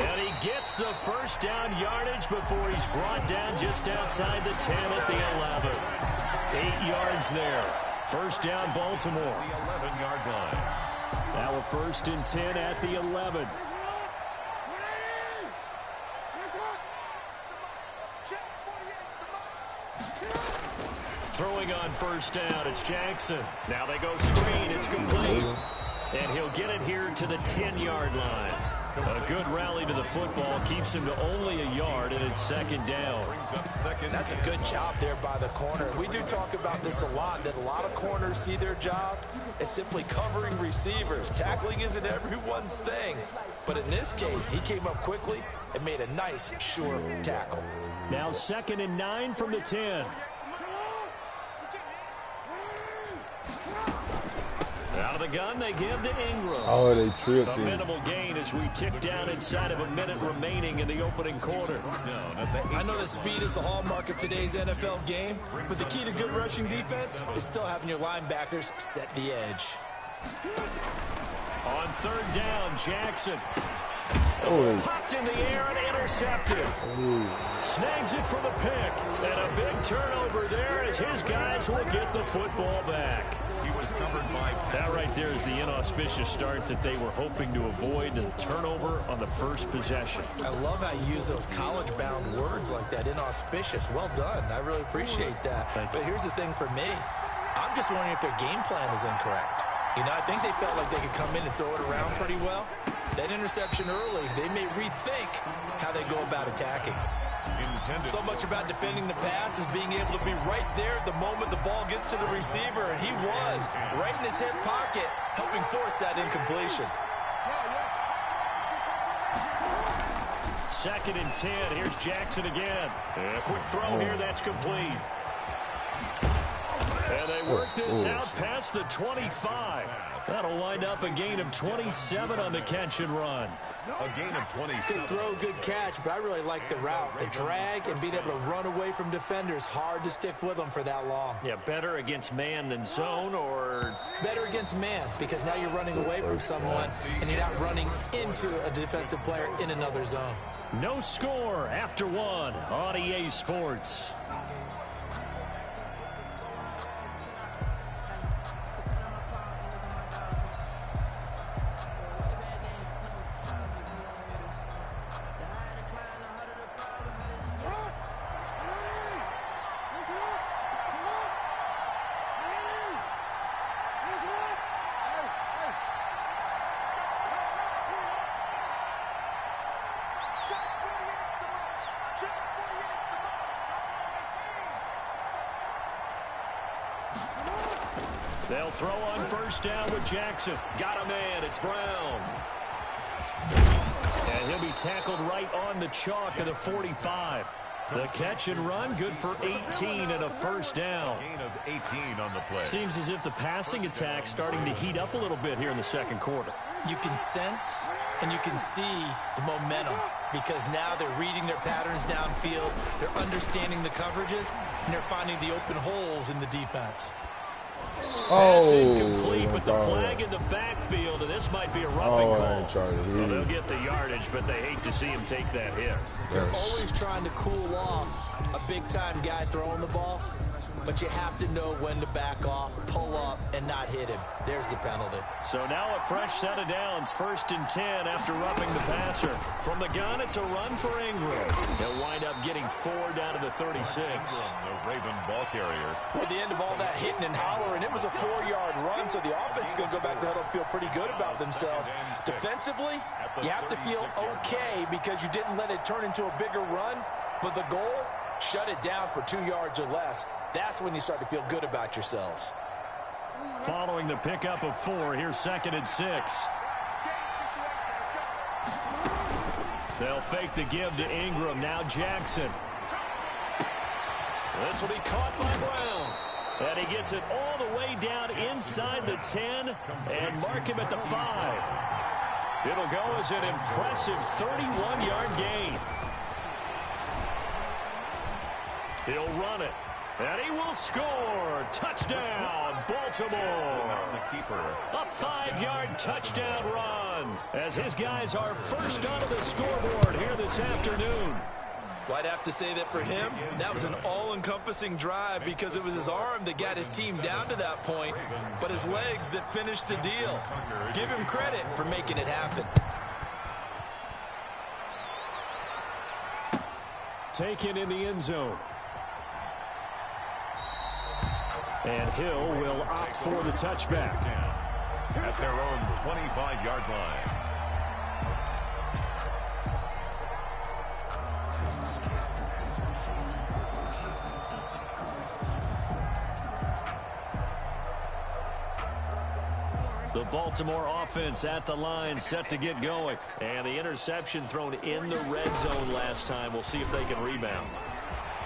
And he gets the first down yardage before he's brought down just outside the 10 at the 11. 8 yards there. First down, Baltimore. The 11-yard line. Now a 1st and 10 at the 11. Throwing on first down, it's Jackson. Now they go screen, it's complete. And he'll get it here to the 10-yard line. A good rally to the football keeps him to only a yard, and it's 2nd down. That's a good job there by the corner. We do talk about this a lot, that a lot of corners see their job as simply covering receivers. Tackling isn't everyone's thing. But in this case, he came up quickly and made a nice, sure tackle. Now 2nd and 9 from the 10. Out of the gun, they give to Ingram. Oh, they tripped A him. minimal gain as we tick down inside of a minute remaining in the opening quarter. I know that speed is the hallmark of today's NFL game, but the key to good rushing defense is still having your linebackers set the edge. On third down, Jackson. Oh, Popped in the air and intercepted. Snags it for the pick. And a big turnover there as his guys will get the football back. He was covered by... That right there is the inauspicious start that they were hoping to avoid, the turnover on the first possession. I love how you use those college-bound words like that, inauspicious. Well done. I really appreciate that. But here's the thing for me. I'm just wondering if their game plan is incorrect. You know, I think they felt like they could come in and throw it around pretty well. That interception early, they may rethink how they go about attacking. So much about defending the pass is being able to be right there at the moment the ball gets to the receiver, and he was right in his hip pocket, helping force that incompletion. 2nd and 10. Here's Jackson again. A quick throw here. That's complete. And they work this out past the 25. That'll wind up a gain of 27 on the catch and run. A gain of 27. Good throw, good catch, but I really like the route. The drag and being able to run away from defenders. Hard to stick with them for that long. Yeah, better against man than zone, or... Better against man, because now you're running away from someone and you're not running into a defensive player in another zone. No score after one on EA Sports. They'll throw on first down with Jackson. Got a man. It's Brown. And he'll be tackled right on the chalk of the 45. The catch and run, good for 18 and a first down. Gain of 18 on the play. Seems as if the passing attack's starting to heat up a little bit here in the second quarter. You can sense and you can see the momentum because now they're reading their patterns downfield, they're understanding the coverages, and they're finding the open holes in the defense. Pass incomplete, but the flag in the backfield, and this might be a roughing call. Well, they'll get the yardage, but they hate to see him take that hit. They're always trying to cool off a big-time guy throwing the ball, but you have to know when to back off, pull up, and not hit him. There's the penalty. So now a fresh set of downs, 1st and 10 after roughing the passer. From the gun, it's a run for Ingram. He'll wind up getting 4 down to the 36. The Raven ball carrier. At the end of all that hitting and hollering, it was a 4-yard run, so the offense is going to go back to huddle and feel pretty good about themselves. Defensively, you have to feel okay because you didn't let it turn into a bigger run, but the goal, shut it down for 2 yards or less. That's when you start to feel good about yourselves. Following the pickup of 4, here's 2nd and 6. They'll fake the give to Ingram. Now Jackson. This will be caught by Brown. And he gets it all the way down inside the 10 and mark him at the 5. It'll go as an impressive 31-yard gain. He'll run it. And he will score. Touchdown, Baltimore. The keeper. A 5-yard touchdown run as his guys are first onto the scoreboard here this afternoon. Well, I'd have to say that for him, that was an all-encompassing drive because it was his arm that got his team down to that point, but his legs that finished the deal. Give him credit for making it happen. Taken in the end zone. And Hill will opt for the touchback. At their own 25-yard line. The Baltimore offense at the line, set to get going. And the interception thrown in the red zone last time. We'll see if they can rebound.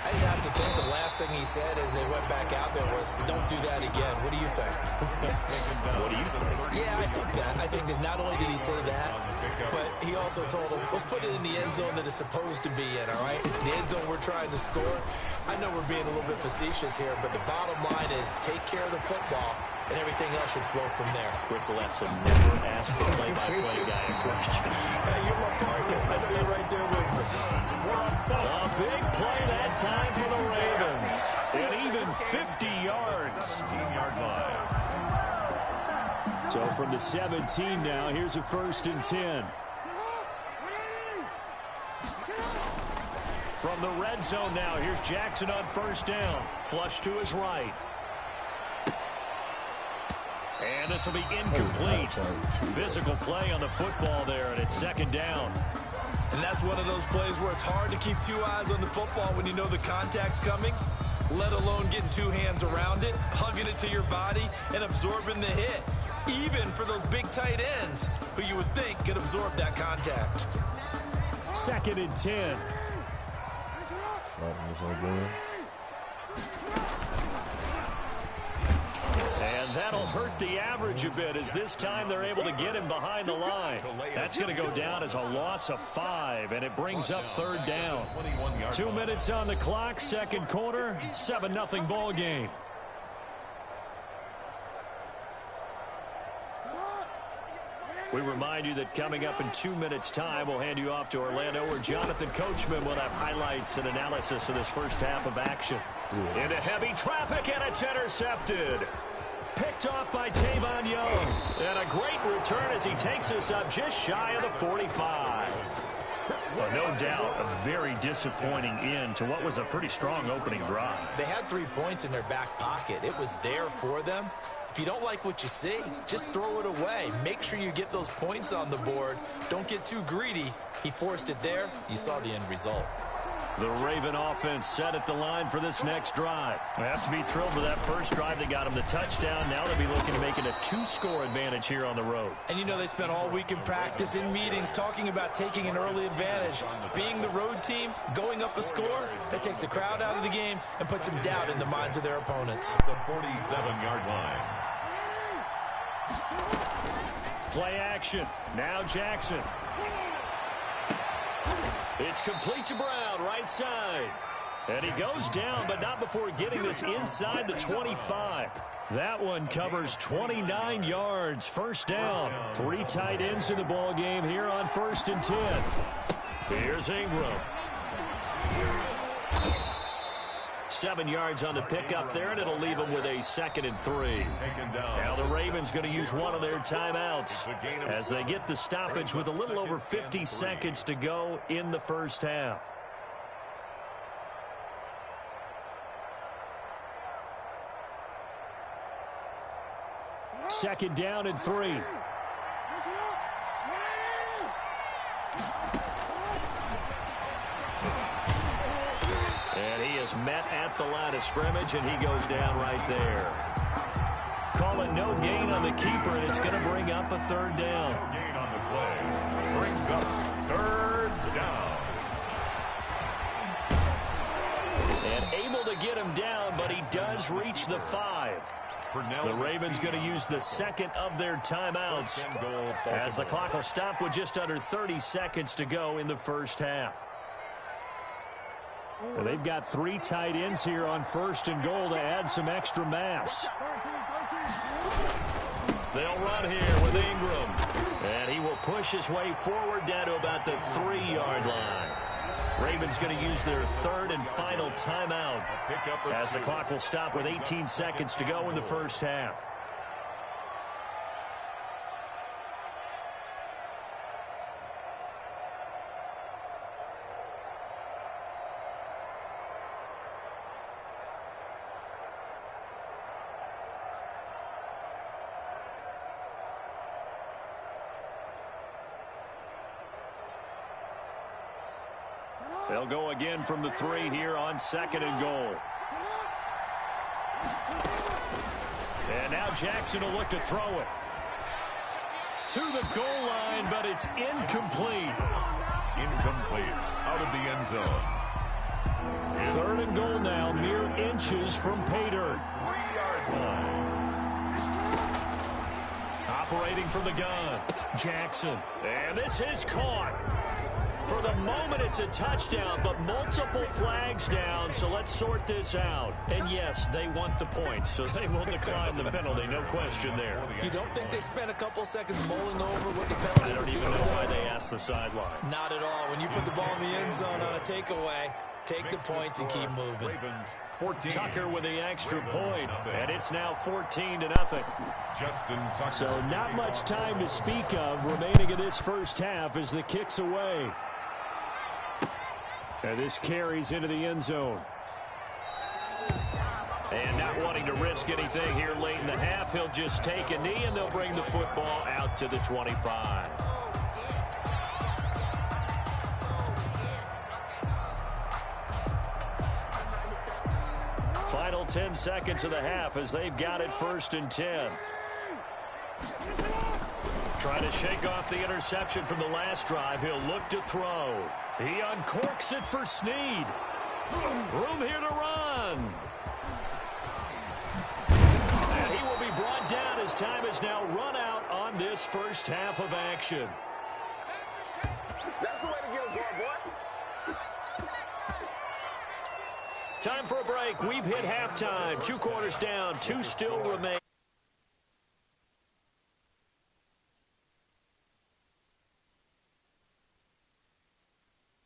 I just have to think the last thing he said as they went back out there was, don't do that again. What do you think? What do you think? Yeah, I think that. I think that not only did he say that, but he also told them, let's put it in the end zone that it's supposed to be in, all right? The end zone we're trying to score. I know we're being a little bit facetious here, but the bottom line is take care of the football, and everything else should flow from there. Quick lesson, never ask the play-by-play guy a question. Hey, you're my partner. I know you're right there with me. A big play that time for the Ravens. And even 50 yards. 15-yard line. So from the 17 now, here's a 1st and 10. From the red zone now, here's Jackson on 1st down. Flush to his right. And this will be incomplete. Physical play on the football there, and it's 2nd down. And that's one of those plays where it's hard to keep 2 eyes on the football when you know the contact's coming, let alone getting 2 hands around it, hugging it to your body, and absorbing the hit, even for those big tight ends who you would think could absorb that contact. 2nd and 10. And that'll hurt the average a bit as this time they're able to get him behind the line. That's going to go down as a loss of 5, and it brings up 3rd down. 2 minutes on the clock, 2nd quarter, 7-0 ball game. We remind you that coming up in 2 minutes' time, we'll hand you off to Orlando, where Jonathan Coachman will have highlights and analysis of this first half of action. Into heavy traffic, and it's intercepted. Picked off by Tavon Young. And a great return as he takes us up just shy of the 45. Well, no doubt a very disappointing end to what was a pretty strong opening drive. They had 3 points in their back pocket. It was there for them. If you don't like what you see, just throw it away. Make sure you get those points on the board. Don't get too greedy. He forced it there. You saw the end result. The Raven offense set at the line for this next drive. They have to be thrilled with that first drive. They got him the touchdown. Now they'll be looking to make it a 2-score advantage here on the road. And you know they spent all week in practice, in meetings, talking about taking an early advantage. Being the road team, going up a score, that takes the crowd out of the game and puts some doubt in the minds of their opponents. The 47-yard line. Play action. Now Jackson. It's complete to Brown, right side. And he goes down, but not before getting this inside the 25. That one covers 29 yards. 1st down. 3 tight ends in the ball game here on 1st and 10. Here's Ingram. 7 yards on the pickup there, and it'll leave them with a 2nd and 3. Now the Ravens going to use one of their timeouts as they get the stoppage with a little over 50 seconds to go in the first half. Second down and 3. And he is met at the line of scrimmage, and he goes down right there. Call it no gain on the keeper, and it's going to bring up a 3rd down. No gain on the play. Brings up 3rd down. And able to get him down, but he does reach the 5. The Ravens going to use the 2nd of their timeouts as the clock will stop with just under 30 seconds to go in the first half. Well, they've got 3 tight ends here on 1st and goal to add some extra mass. They'll run here with Ingram. And he will push his way forward down to about the 3-yard line. Ravens going to use their 3rd and final timeout as the clock will stop with 18 seconds to go in the first half. They'll go again from the 3 here on 2nd and goal. And now Jackson will look to throw it. To the goal line, but it's incomplete. Incomplete. Out of the end zone. Third and goal now, mere inches from pay dirt. 3-yard line. Operating from the gun, Jackson. And this is caught. For the moment, it's a touchdown, but multiple flags down, so let's sort this out. And yes, they want the points, so they will decline the penalty, no question there. You don't think they spent a couple seconds mulling over what the penalty? I don't even know why they asked the sideline. Not at all. When you put the ball in the end zone on a takeaway, take the points and keep moving. Ravens 14. Tucker with the extra point, and it's now 14-0. Justin Tucker. So not much time to speak of remaining in this first half as the kick's away. And this carries into the end zone. And not wanting to risk anything here late in the half, he'll just take a knee, and they'll bring the football out to the 25. Final 10 seconds of the half as they've got it 1st and 10. Trying to shake off the interception from the last drive. He'll look to throw. He uncorks it for Snead. Room here to run. And he will be brought down as time is now run out on this first half of action. That's the way to get it going, boy. Time for a break. We've hit halftime. 2 quarters down, 2 still remain.